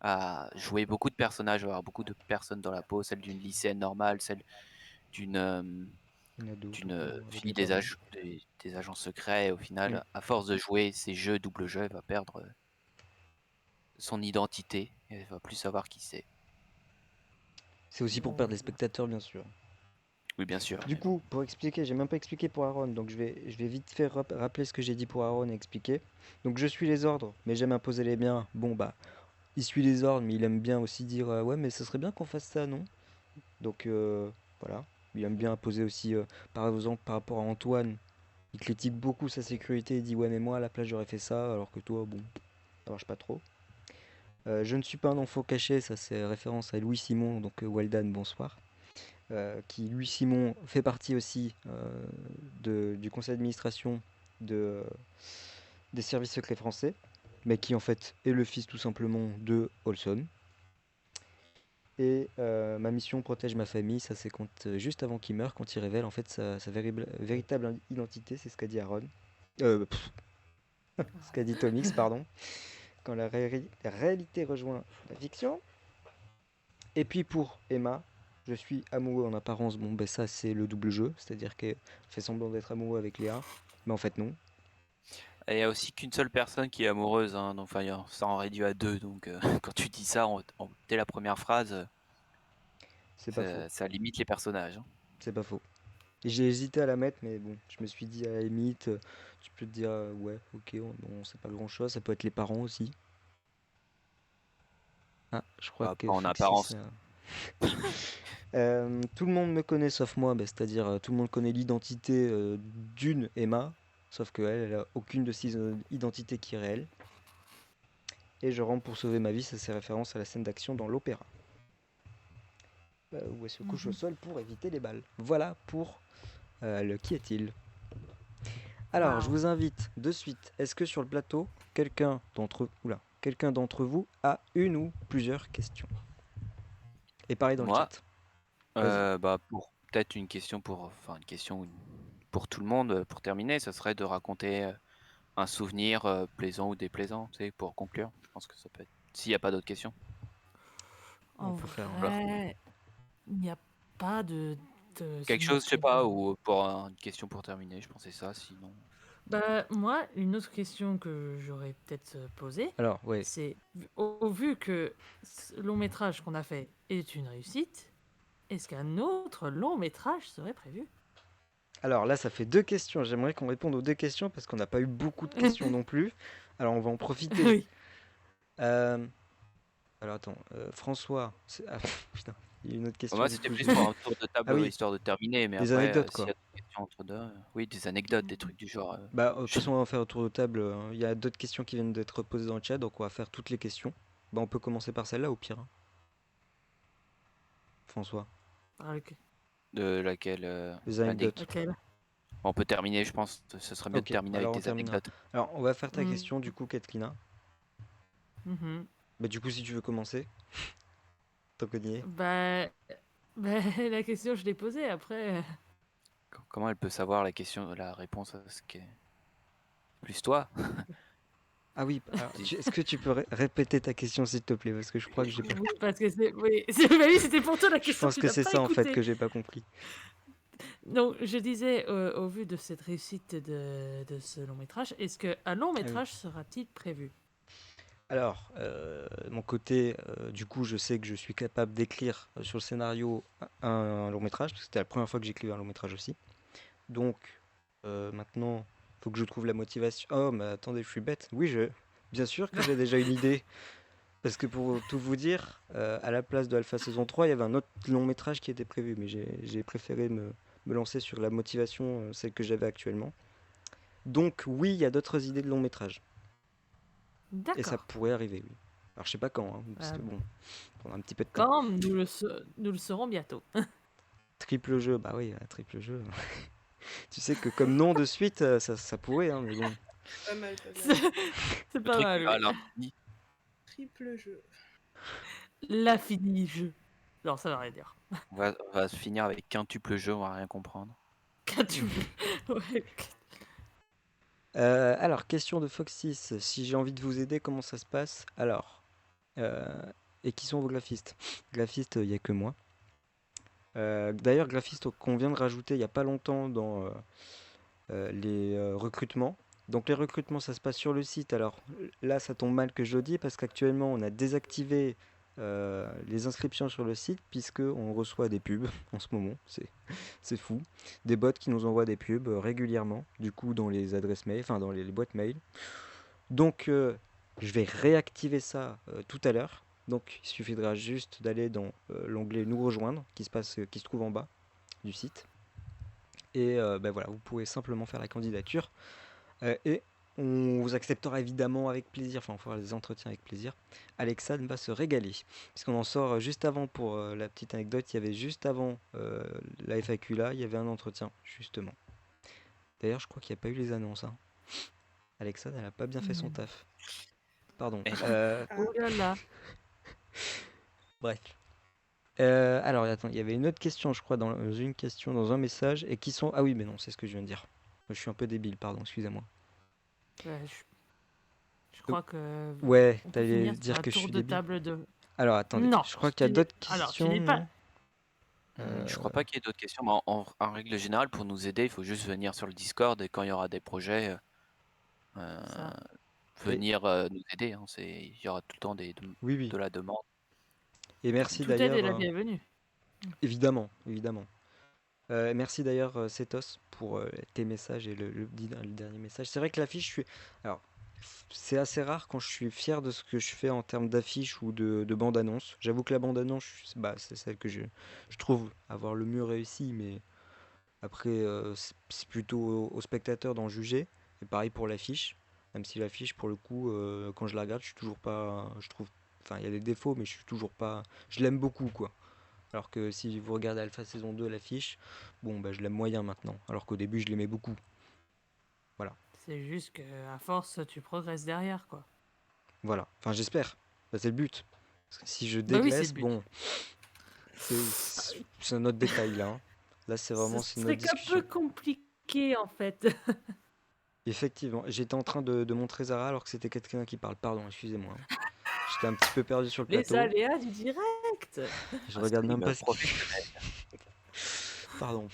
à jouer beaucoup de personnages, avoir beaucoup de personnes dans la peau, celle d'une lycéenne normale, celle d'une Une ado, d'une fille obligatoirement. des agents secrets, et au final, à force de jouer ces jeux double jeu, elle va perdre son identité et elle va plus savoir qui c'est. C'est aussi pour perdre les spectateurs, bien sûr. Oui, bien sûr. Du coup, pour expliquer, j'ai même pas expliqué pour Aaron, donc je vais vite faire rappeler ce que j'ai dit pour Aaron et expliquer. Donc je suis les ordres, mais j'aime imposer les miens. Bon bah, il suit les ordres, mais il aime bien aussi dire ouais, mais ce serait bien qu'on fasse ça, non? Donc voilà, il aime bien imposer aussi, par exemple, par rapport à Antoine, il critique beaucoup sa sécurité et dit ouais, mais moi à la place j'aurais fait ça, alors que toi, bon, ça marche pas trop. Je ne suis pas un enfant caché, ça c'est référence à Louis Simon, donc Waldan, bonsoir. Qui, Louis Simon, fait partie aussi du conseil d'administration de, des services secrets français, mais qui en fait est le fils tout simplement de Olson. Et ma mission protège ma famille, ça c'est quand, juste avant qu'il meure, quand il révèle en fait sa véritable identité, c'est ce qu'a dit Aaron. Ce qu'a dit Tomix, pardon. Quand la réalité rejoint la fiction. Et puis pour Emma, je suis amoureux en apparence. Bon, ben ça c'est le double jeu, c'est-à-dire qu'elle fait semblant d'être amoureux avec Léa, mais en fait non. Et il n'y a aussi qu'une seule personne qui est amoureuse, hein, donc, enfin, ça en réduit à 2. Donc quand tu dis ça dès la première phrase, C'est pas faux. ça limite les personnages. Hein. C'est pas faux. Et j'ai hésité à la mettre, mais bon, je me suis dit à la limite, tu peux te dire ouais, ok, bon, c'est pas grand-chose, ça peut être les parents aussi. Ah, je crois Bah, que pas en Foxy, apparence. tout le monde me connaît sauf moi, bah, c'est-à-dire tout le monde connaît l'identité d'une Emma, sauf qu'elle, elle a aucune de ses identités qui est réelle. Et je rentre pour sauver ma vie, ça c'est référence à la scène d'action dans l'opéra. Où elle se couche au sol pour éviter les balles. Voilà pour le qui est-il. Alors, je vous invite de suite, est-ce que sur le plateau, quelqu'un d'entre vous a une ou plusieurs questions? Et pareil dans le Moi, chat. bah, pour peut-être une question pour tout le monde, pour terminer, ça serait de raconter un souvenir plaisant ou déplaisant, tu sais, pour conclure. Je pense que ça peut être. S'il n'y a pas d'autres questions. En On peut faire vrai, il n'y a pas de Quelque souvenir chose, je sais très pas, bon. ou pour une question pour terminer, je pensais ça, sinon. Bah, moi, une autre question que j'aurais peut-être posée, Alors, ouais. c'est au vu que ce long métrage qu'on a fait est une réussite, est-ce qu'un autre long métrage serait prévu? Alors là, ça fait 2 questions. J'aimerais qu'on réponde aux 2 questions parce qu'on n'a pas eu beaucoup de questions non plus. Alors on va en profiter. Oui. Alors attends, François. Ah, putain, il y a une autre question. Moi, Du c'était coup, plus pour un tour de table, Ah oui, histoire de terminer, mais des après, anecdotes s'il y quoi. a des questions entre deux, oui, des anecdotes, des trucs du genre. Bah, de toute façon, on va faire un tour de table. Il y a d'autres questions qui viennent d'être posées dans le chat, donc on va faire toutes les questions. Bah, on peut commencer par celle-là au pire. Hein. François. Ah, ok. De laquelle Les anecdotes. Laquelle? On peut terminer, je pense. Ce serait mieux Ok, de terminer avec alors on des terminera. anecdotes. Alors, on va faire ta Mm. question du coup, Katlina. Mhm. Bah, du coup, si tu veux commencer. Tant qu'on y est. Bah, la question, je l'ai posée après. Comment elle peut savoir la réponse à ce qu'est plus toi? Ah oui, alors, est-ce que tu peux répéter ta question s'il te plaît? Parce que je crois que j'ai pas. Oui, parce que c'est. Oui, bah oui, c'était pour toi la Je question, pense tu que n'as c'est pas ça en fait écouté. que j'ai pas compris. Donc, je disais, au vu de cette réussite de ce long métrage, est-ce qu'un long métrage sera-t-il prévu? Alors, mon côté, du coup, je sais que je suis capable d'écrire sur le scénario un long métrage, parce que c'était la première fois que j'écrivais un long métrage aussi. Donc, maintenant, il faut que je trouve la motivation. Oh, mais attendez, je suis bête. Oui, bien sûr que j'ai déjà une idée. Parce que pour tout vous dire, à la place de Alpha saison 3, il y avait un autre long métrage qui était prévu, mais j'ai préféré me lancer sur la motivation, celle que j'avais actuellement. Donc, oui, il y a d'autres idées de long métrage. Et ça D'accord. pourrait arriver, oui. Alors, je sais pas quand, hein, parce que bon, prendre un petit peu de temps. Quand nous le saurons bientôt. Triple jeu, bah oui, triple jeu. Tu sais que comme nom de suite, ça pourrait, hein, mais bon. Pas mal, pas mal. C'est Le pas truc mal, à oui. l'infini. Triple jeu. L'infini jeu. Non, ça veut rien dire. On va se finir avec quintuple jeu, on va rien comprendre. Quintuple. Ouais. Alors, question de Foxys. Si j'ai envie de vous aider, comment ça se passe? Alors, et qui sont vos graphistes? Graphistes, il n'y a que moi. D'ailleurs, graphiste qu'on vient de rajouter il n'y a pas longtemps dans les recrutements. Donc les recrutements, ça se passe sur le site. Alors là, ça tombe mal que je le dis parce qu'actuellement, on a désactivé les inscriptions sur le site puisque on reçoit des pubs en ce moment. C'est fou. Des bots qui nous envoient des pubs régulièrement, du coup dans les adresses mail, enfin dans les boîtes mail. Donc je vais réactiver ça tout à l'heure. Donc il suffira juste d'aller dans l'onglet nous rejoindre qui se trouve en bas du site. Et ben voilà, vous pouvez simplement faire la candidature et on vous acceptera évidemment avec plaisir, enfin on fera des entretiens avec plaisir. Alexandre va se régaler, puisqu'on en sort juste avant, pour la petite anecdote, il y avait juste avant la FAQ là, il y avait un entretien, justement. D'ailleurs, je crois qu'il n'y a pas eu les annonces. Hein. Alexandre, elle a pas bien fait son taf. Pardon. Oh là là. Bref. Alors, attends, il y avait une autre question, je crois, dans une question, dans un message, et qui sont... Ah oui, mais non, c'est ce que je viens de dire. Je suis un peu débile, pardon, excusez-moi. Je crois que Ouais, on peut t'allais finir sur dire un que je tour suis de débile. table de. Alors, attendez, Non, je crois qu'il y a tu n'es- d'autres alors, tu questions, n'es pas. non Je crois pas qu'il y ait d'autres questions, mais en règle générale, pour nous aider, il faut juste venir sur le Discord et quand il y aura des projets, Ça. venir nous aider. Hein. Il y aura tout le temps Oui, oui. de la demande. Et merci Toute aide est la d'ailleurs... bienvenue. Évidemment, évidemment. Merci d'ailleurs, Setos, pour tes messages et le dernier message. C'est vrai que l'affiche, Alors, c'est assez rare quand je suis fier de ce que je fais en termes d'affiche ou de bande-annonce. J'avoue que la bande-annonce, c'est celle que je trouve avoir le mieux réussi, mais après, c'est plutôt au spectateur d'en juger. Et pareil pour l'affiche, même si l'affiche, pour le coup, quand je la regarde, je suis toujours pas... Je trouve... Enfin, il y a des défauts, mais je suis toujours pas... Je l'aime beaucoup, quoi. Alors que si vous regardez Alpha saison 2, l'affiche, bon, bah, je l'aime moyen maintenant. Alors qu'au début, je l'aimais beaucoup. Voilà. C'est juste que à force, tu progresses derrière, quoi. Voilà. Enfin, j'espère. Bah, c'est le but. Parce que si je Bah oui, c'est dégraisse, le but. bon, c'est un autre détail là. Hein. Là, c'est vraiment Ce une serait autre qu'un discussion. peu compliqué, en fait. Effectivement, j'étais en train de montrer Zara alors que c'était quelqu'un qui parle. Pardon, excusez-moi. Hein. J'étais un petit peu perdu sur le Les plateau. aléas du direct. Je regarde même pas ce professionnel. Pardon.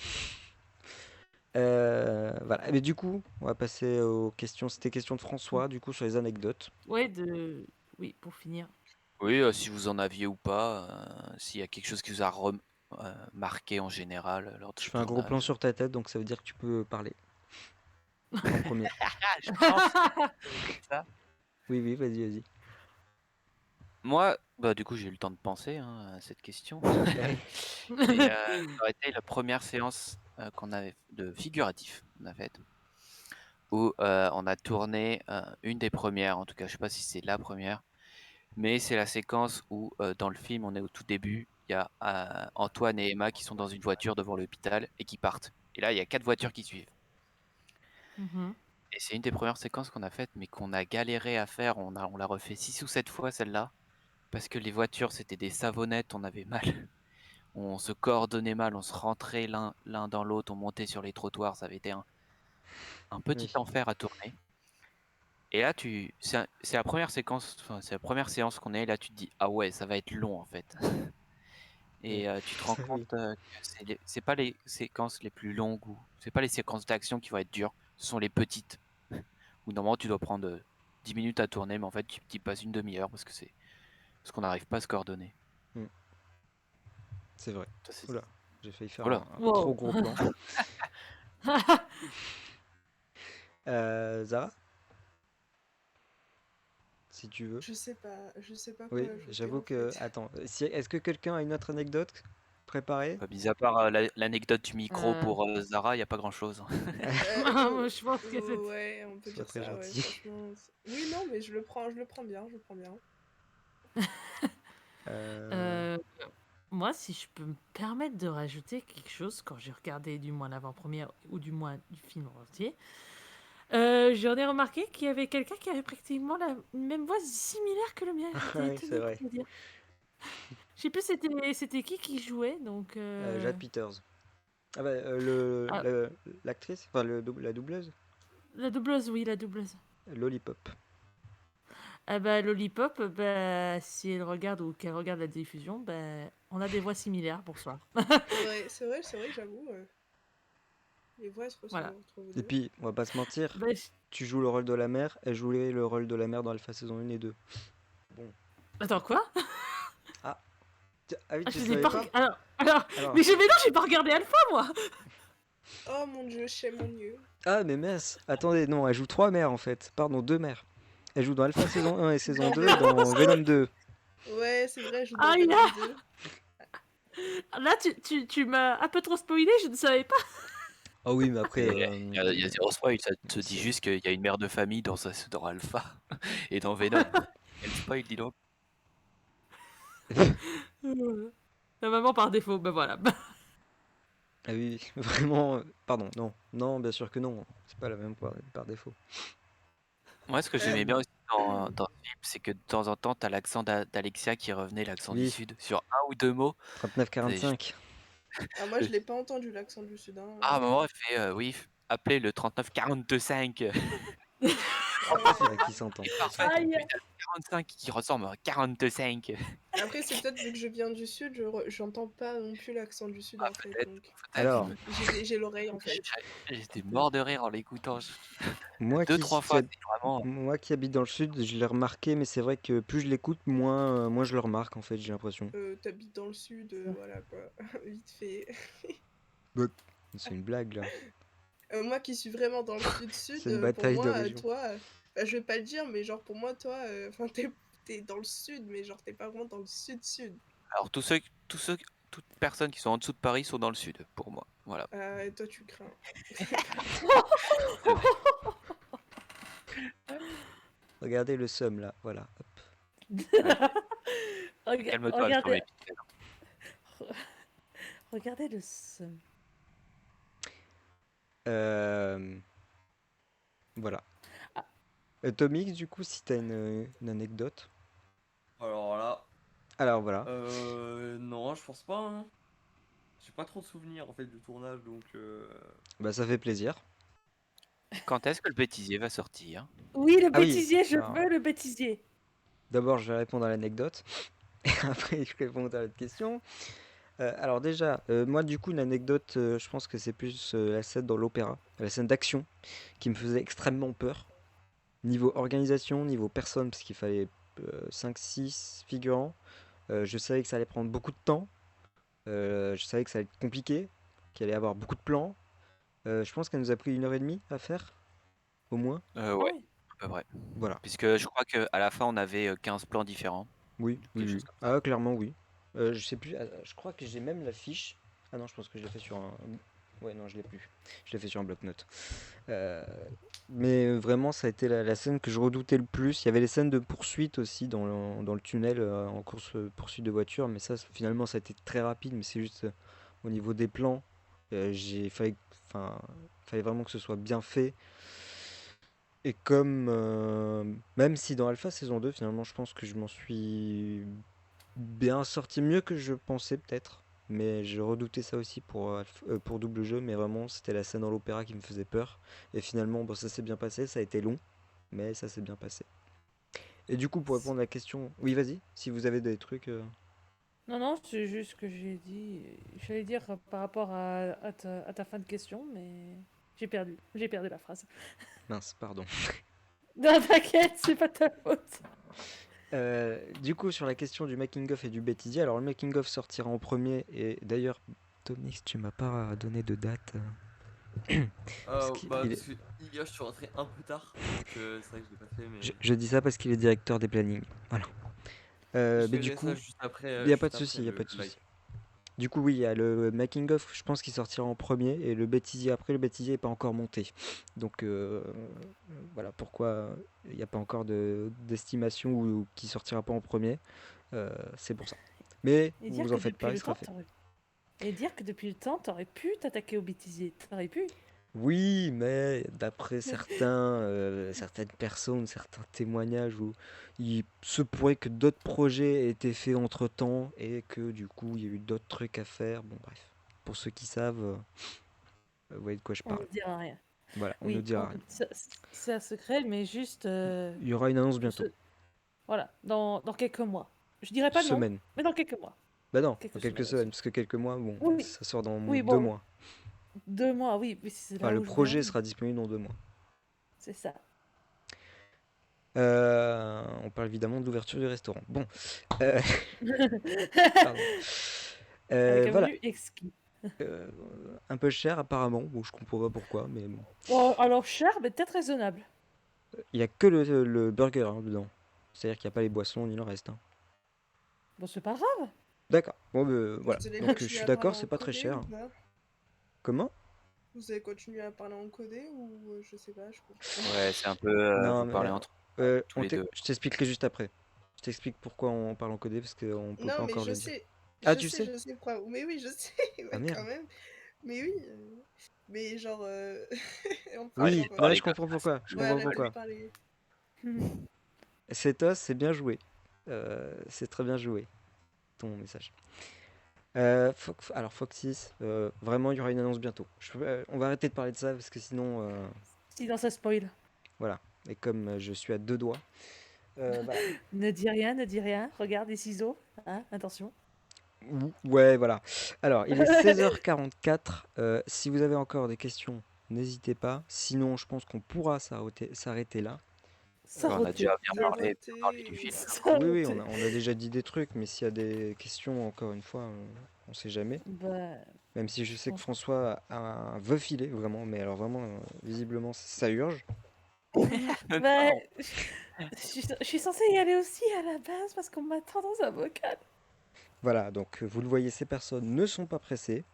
Voilà. Mais du coup, on va passer aux questions. C'était question de François, du coup, sur les anecdotes. Ouais, oui, pour finir. Oui, si vous en aviez ou pas, s'il y a quelque chose qui vous a marqué en général lors de Je ce fais un gros plan tournage. sur ta tête, donc ça veut dire que tu peux parler. En premier. Je pense ça. Oui, oui, vas-y. Moi, bah du coup, j'ai eu le temps de penser à cette question. Et, ça aurait été la première séance qu'on avait de figuratif, on a faite, où on a tourné une des premières, en tout cas, je sais pas si c'est la première, mais c'est la séquence où dans le film, on est au tout début, il y a Antoine et Emma qui sont dans une voiture devant l'hôpital et qui partent. Et là, il y a 4 voitures qui suivent. Mhm. Et c'est une des premières séquences qu'on a faites, mais qu'on a galéré à faire. On l'a refait 6 ou 7 fois celle-là, parce que les voitures c'était des savonnettes, on avait mal. On se coordonnait mal, on se rentrait l'un dans l'autre, on montait sur les trottoirs, ça avait été un petit enfer à tourner. Et là, c'est la première séquence, enfin, c'est la première séance qu'on est, là tu te dis, ah ouais, ça va être long en fait. Et tu te rends compte que c'est pas les séquences les plus longues, ou c'est pas les séquences d'action qui vont être dures, ce sont les petites. Où normalement tu dois prendre 10 minutes à tourner, mais en fait tu passes une demi-heure parce qu'on n'arrive pas à se coordonner. C'est vrai. Oula, j'ai failli faire Voilà. un trop gros plan. Zara, si tu veux. Je sais pas quoi Oui, ajouter, j'avoue en que... fait. Attends, est-ce que quelqu'un a une autre anecdote préparée? Mis à part l'anecdote du micro pour Zara, il n'y a pas grand-chose. Moi, je pense que c'est... Ouais, on peut Sois dire très ça, ouais, gentil. franchement. Oui, non, mais je le prends bien. Moi, si je peux me permettre de rajouter quelque chose, quand j'ai regardé du moins l'avant-première ou du moins du film entier, j'en ai remarqué qu'il y avait quelqu'un qui avait pratiquement la même voix similaire que le mien. Oui, c'est vrai. Je sais plus c'était qui jouait, donc... Jade Peters. Ah bah, l'actrice, enfin la doubleuse. La doubleuse, oui, la doubleuse. Lollipop. Ah bah, Lollipop, bah, si elle regarde ou qu'elle regarde la diffusion, bah, on a des voix similaires pour soi. C'est vrai, j'avoue. Les voix se ressemblent entre vous deux. Et puis, on va pas se mentir, Bah, tu joues le rôle de la mère, elle jouait le rôle de la mère dans Alpha saison 1 et 2. Bon. Attends, quoi? Ah oui, tu je savais pas... Alors... Mais non, j'ai pas regardé Alpha, moi. Oh mon dieu, chez mon dieu. Ah, mais mince, attendez, non, elle joue 3 mères en fait. Pardon, 2 mères. Elle joue dans Alpha saison 1 et saison 2 et dans Venom 2. Ouais, c'est vrai, je joue dans Venom 2. Là, tu m'as un peu trop spoilé, je ne savais pas. Ah oui, mais après, Il y a zéro spoil, ça te dit c'est- juste qu'il y a une mère de famille dans Alpha et dans Venom. Quel spoil, dis donc. La maman par défaut, ben voilà. ah oui, vraiment, pardon, non, non, bien sûr que non, c'est pas la même par défaut. Moi, ce que j'aimais Euh, bien aussi dans ce film, c'est que de temps en temps, t'as l'accent d'Alexia qui revenait, l'accent du Oui, Sud, sur un ou deux mots. 39-45. moi, je l'ai pas entendu l'accent du Sud. Hein. Ah, à un moment, elle fait oui, appelez le 39-42-5. C'est vrai qu'il s'entend. C'est parfait. Aïe. Puis t'as le 45 qui ressemble à 42-5. Après, c'est peut-être vu que je viens du Sud, j'entends pas non plus l'accent du Sud Ah, en fait. peut-être, Donc, Alors, j'ai l'oreille en fait. j'étais mort de rire en l'écoutant. moi Deux, qui, trois qui fois, hab- c'est vraiment. moi qui habite dans le sud, je l'ai remarqué, mais c'est vrai que plus je l'écoute, moins je le remarque en fait, j'ai l'impression. T'habites dans le Sud, voilà quoi. Vite fait. C'est une blague là. Moi qui suis vraiment dans le Sud-Sud, C'est une pour bataille de moi, région. toi, je vais pas le dire, mais genre pour moi, toi, enfin t'es dans le Sud, mais genre t'es pas vraiment dans le Sud-Sud. Alors, toutes personnes qui sont en dessous de Paris sont dans le Sud, pour moi. Voilà. Et toi, tu crains. Regardez le seum là, voilà. Hop. Calme-toi, je Regardez, promets. regardez le seum. Voilà. Ah. Tomix, du coup, si t'as une anecdote. Alors là, Alors voilà. non, je pense pas. Hein. J'ai pas trop de souvenirs en fait du tournage, donc. Bah ça fait plaisir. Quand est-ce que le bêtisier va sortir? Oui, le Ah oui, bêtisier, je alors- veux le bêtisier. D'abord, je vais répondre à l'anecdote. Et après, je réponds à l'autre question. Alors déjà, moi du coup, une anecdote, je pense que c'est plus la scène dans l'opéra, la scène d'action, qui me faisait extrêmement peur. Niveau organisation, niveau personne, parce qu'il fallait 5-6 figurants. Je savais que ça allait prendre beaucoup de temps. Je savais que ça allait être compliqué, qu'il allait y avoir beaucoup de plans. Je pense qu'elle nous a pris 1h30 à faire, au moins. Ah Ouais, oui. à peu près. Voilà. Puisque je crois qu'à la fin, on avait 15 plans différents. Oui, oui, Quelque oui. chose comme ça. Ah, clairement, oui. Je sais plus, je crois que j'ai même la fiche. Ah non, je pense que je l'ai fait sur un. Ouais, non, je l'ai plus. Je l'ai fait sur un bloc-notes. Mais vraiment, ça a été la scène que je redoutais le plus. Il y avait les scènes de poursuite aussi dans le tunnel en course poursuite de voiture, mais ça, finalement, ça a été très rapide. Mais c'est juste au niveau des plans, fallait vraiment que ce soit bien fait. Et comme, même si dans Alpha saison 2, finalement, je pense que je m'en suis bien sorti, mieux que je pensais peut-être. Mais je redoutais ça aussi pour double jeu, mais vraiment, c'était la scène dans l'opéra qui me faisait peur. Et finalement, bon, ça s'est bien passé, ça a été long, mais ça s'est bien passé. Et du coup, pour répondre à la question, oui, vas-y, si vous avez des trucs. Non, non, c'est juste ce que j'ai dit. J'allais dire par rapport à ta fin de question, mais j'ai perdu. J'ai perdu la phrase. Mince, pardon. Non, t'inquiète, c'est pas ta faute. Du coup, sur la question du making-of et du bêtisier, alors le making-of sortira en premier, et d'ailleurs, Tomix, tu m'as pas donné de date. Parce qu'il- il est- Parce que hier je suis rentré un peu tard, donc c'est vrai que je l'ai pas fait, mais. je dis ça parce qu'il est directeur des plannings. Voilà. Je Mais du ferai coup, ça juste après. il n'y a pas juste de souci, après il n'y a le pas de live. souci. Du coup, oui, il y a le making of, je pense qu'il sortira en premier, et le bêtisier après, le bêtisier n'est pas encore monté. Donc voilà pourquoi il n'y a pas encore d'estimation ou qui sortira pas en premier. C'est pour ça. Mais Et vous dire vous que en faites depuis pas, il le sera temps, fait. Et dire que depuis le temps, t'aurais pu t'attaquer au bêtisier. T'aurais pu. Oui, mais d'après certaines personnes, certains témoignages où il se pourrait que d'autres projets aient été faits entre-temps et que du coup il y a eu d'autres trucs à faire. Bon bref, pour ceux qui savent, vous voyez de quoi je On ne parle. dira rien. Voilà, on ne Oui, dira rien. c'est un secret, mais juste. Il y aura une annonce pour bientôt. Voilà, dans quelques mois. Je dirais pas non, Semaine. mais dans quelques mois. Bah non, Quelques dans quelques semaines semaines, aussi. parce que quelques mois, bon, Oui, ça sort dans oui, 2 bon, mois. 2 mois, oui, mais c'est Enfin, là le où je projet vais. sera disponible dans 2 mois. C'est ça. On parle évidemment de l'ouverture du restaurant. Bon, euh, pardon. Avec un Voilà. menu exquis. Un peu cher apparemment, bon je comprends pas pourquoi, mais bon. Bon, alors cher, mais peut-être raisonnable. Il y a que le burger hein, dedans. C'est-à-dire qu'il n'y a pas les boissons ni le reste. Hein. Bon, c'est pas grave. D'accord, bon voilà. Vous allez Donc je continuer suis à d'accord, parler c'est en pas très privé cher. ou pas Comment? Vous avez continué à parler en codé ou je sais pas, je comprends. Ouais, c'est un peu. Non, Vous parlez mais entre tous les deux. je t'expliquerai juste après. Je t'explique pourquoi on parle en codé parce qu'on peut Non, pas mais encore le dire. Ah, je tu sais, sais? je sais quoi. Mais oui, je sais, Ah ouais, quand merde. même. Mais oui, mais genre, enfin, Oui, genre, là Parler je comme comprends ça, c'est pourquoi. Je plus ouais, comprends mal. arrêtez de pourquoi. parler. Cet os, c'est bien joué. C'est très bien joué, ton message. Alors Foxys, vraiment il y aura une annonce bientôt. On va arrêter de parler de ça parce que sinon, Sinon, ça spoil. voilà. Et comme je suis à deux doigts, voilà. Ne dis rien, ne dis rien. Regarde les ciseaux. Hein, attention. Ouais, voilà. Alors, il est 16h44. Si vous avez encore des questions, n'hésitez pas. Sinon, je pense qu'on pourra s'arrêter là. On a Saroté. déjà bien parlé du Saroté. film. Oui, Saroté. on a déjà dit des trucs, mais s'il y a des questions, encore une fois, on sait jamais. Bah, Même si je sais que pense- François veut filer, vraiment, mais alors vraiment, visiblement, ça urge. bah, Non. je suis censée y aller aussi à la base parce qu'on m'attend dans un bocal. Voilà, donc vous le voyez, ces personnes ne sont pas pressées.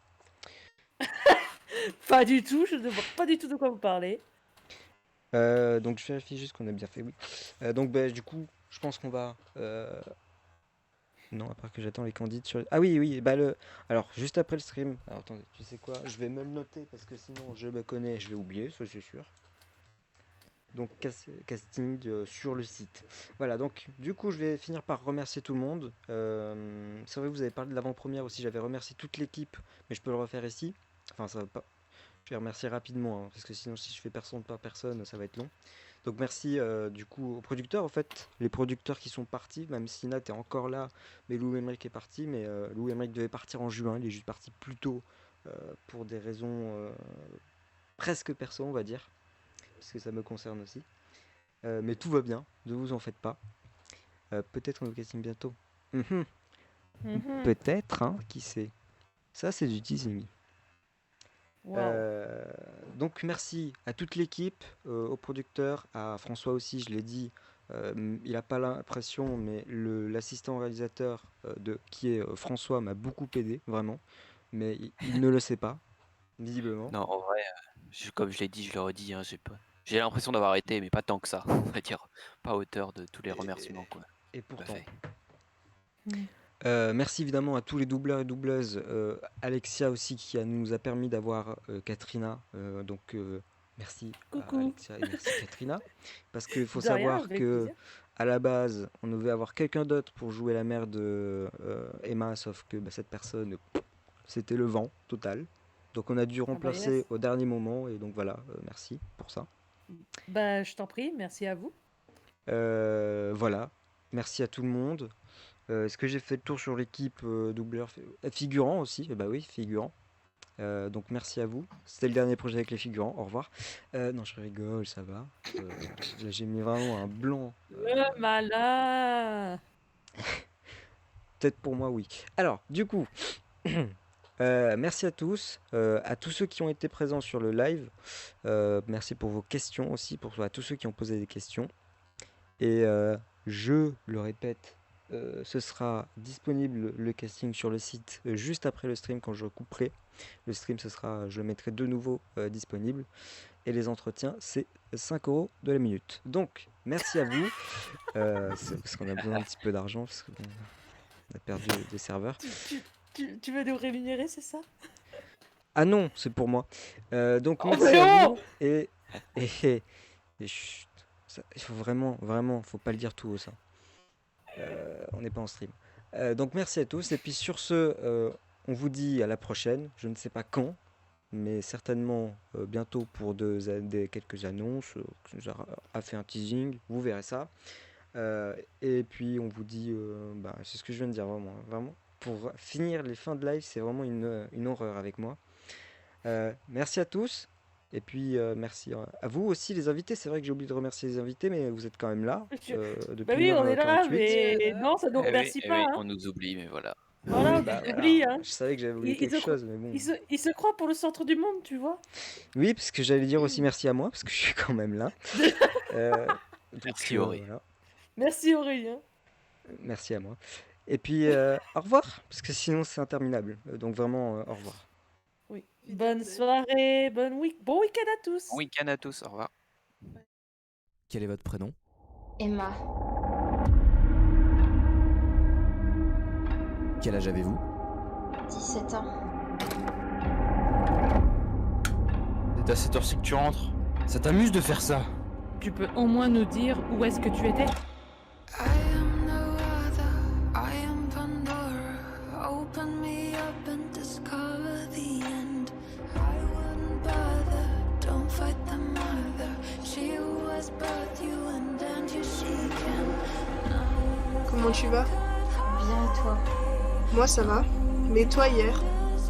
Pas du tout, je ne vois pas du tout de quoi vous parlez. Donc je vérifie juste qu'on a bien fait, oui. Donc bah, du coup, je pense qu'on va... Non, à part que j'attends les candidates sur... Ah oui, oui, bah Alors, juste après le stream... Alors attendez, tu sais quoi? Je vais me le noter parce que sinon je me connais et je vais oublier, ça c'est sûr. Donc casting sur le site. Voilà, donc du coup je vais finir par remercier tout le monde. C'est vrai, vous avez parlé de l'avant-première aussi, j'avais remercié toute l'équipe, mais je peux le refaire ici. Enfin, ça va pas... Je vais remercier rapidement, hein, parce que sinon si je fais personne par personne, ça va être long. Donc merci du coup aux producteurs, en fait, les producteurs qui sont partis, même si Nat est encore là, mais Lou Emmerich est parti, mais Lou Emmerich devait partir en juin, il est juste parti plus tôt pour des raisons presque perso, on va dire, parce que ça me concerne aussi. Mais tout va bien, ne vous en faites pas. Peut-être on est au casting bientôt. Mhm. Mhm. Peut-être, hein, qui sait. Ça c'est du teasing. Wow. Donc merci à toute l'équipe, aux producteurs, à François aussi, je l'ai dit, il n'a pas l'impression, mais l'assistant réalisateur qui est François m'a beaucoup aidé, vraiment, mais il ne le sait pas, visiblement. Non, en vrai, comme je l'ai dit, je le redis, hein, j'ai l'impression d'avoir arrêté, mais pas tant que ça. On va dire pas à hauteur de tous les remerciements, quoi. Et Pas pourtant. fait. Merci évidemment à tous les doubleurs et doubleuses, Alexia aussi qui nous a permis d'avoir Katrina, donc merci à Coucou. Alexia et merci Katrina, parce qu'il faut De rien, savoir avec que plaisir. à la base on devait avoir quelqu'un d'autre pour jouer la mère de Emma, sauf que cette personne c'était le vent total, donc on a dû remplacer yes. au dernier moment et donc voilà, merci pour ça. Bah, je t'en prie, merci à vous. Voilà, merci à tout le monde. Est-ce que j'ai fait le tour sur l'équipe doubleur figurant aussi? Bah oui, figurant. Donc merci à vous. C'était le dernier projet avec les figurants. Au revoir. Non, je rigole, ça va. Là, j'ai mis vraiment un blanc. Le malin. Peut-être pour moi, oui. Alors, du coup, merci à tous ceux qui ont été présents sur le live. Merci pour vos questions aussi, à tous ceux qui ont posé des questions. Et je le répète, ce sera disponible le casting sur le site juste après le stream quand je couperai. Le stream, je le mettrai de nouveau disponible. Et les entretiens, c'est 5 € de la minute. Donc, merci à vous. Parce qu'on a besoin un petit peu d'argent, parce qu'on a perdu des serveurs. Tu veux nous rémunérer, c'est ça? Ah non, c'est pour moi. Donc, Oh, merci mais à oh vous. Et chut, il faut vraiment, faut pas le dire tout haut, ça. On n'est pas en stream. Donc merci à tous. Et puis sur ce, on vous dit à la prochaine. Je ne sais pas quand, mais certainement bientôt pour quelques annonces. A fait un teasing. Vous verrez ça. Et puis on vous dit, c'est ce que je viens de dire vraiment. Vraiment. Pour finir les fins de live, c'est vraiment une horreur avec moi. Merci à tous. Et puis merci à vous aussi les invités. C'est vrai que j'ai oublié de remercier les invités, mais vous êtes quand même là depuis Bah oui, on est là, 1h48. mais non, ça nous Eh oui, remercie eh pas. oui, Hein. on nous oublie, mais voilà. Voilà, Oui, on oublie. Hein. Je savais que j'avais oublié quelque chose, mais bon. Il se croit pour le centre du monde, tu vois. Oui, parce que j'allais dire aussi merci à moi, parce que je suis quand même là. Merci Auré. Voilà. Merci Aurélien. Merci à moi. Et puis au revoir, parce que sinon c'est interminable. Donc vraiment, au revoir. Oui. Putain, Bonne mais- soirée, bon week-end à tous. Bon week-end à tous, au revoir. Quel est votre prénom? Emma, Quel âge avez-vous? 17 ans. C'est à cette heure-ci que tu rentres. Ça t'amuse de faire ça? Tu peux au moins nous dire où est-ce que tu étais? I am no other, I am Pandora. Open me up and discover the end. I wouldn't bother, don't fight the mother. She who has birthed you and you she can. Comment tu vas? Bien et toi? Moi ça va. Mais toi hier,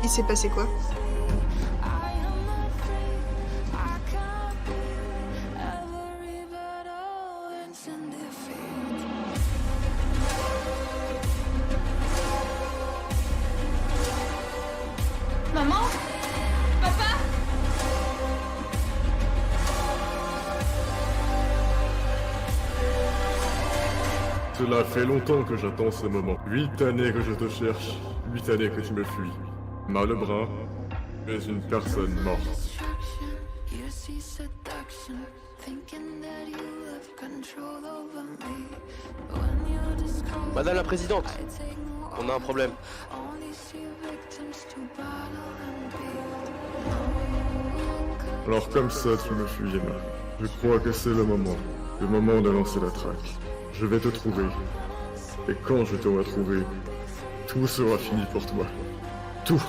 il s'est passé quoi? I am not free, I can't be every battle ends in defeat. Maman? Papa? Cela fait longtemps que j'attends ce moment. 8 années que je te cherche, 8 années que tu me fuis. Malebrun, tu es une personne morte. Distraction, you see seduction, thinking that you have control over me. When you discover Madame la Présidente, I take no on a un problème. only see victims to battle and beat. Alors comme ça, tu me fuis, Emma. Je crois que c'est le moment de lancer la traque. Je vais te trouver. Et quand je t'aurai trouvé, tout sera fini pour toi. Tout.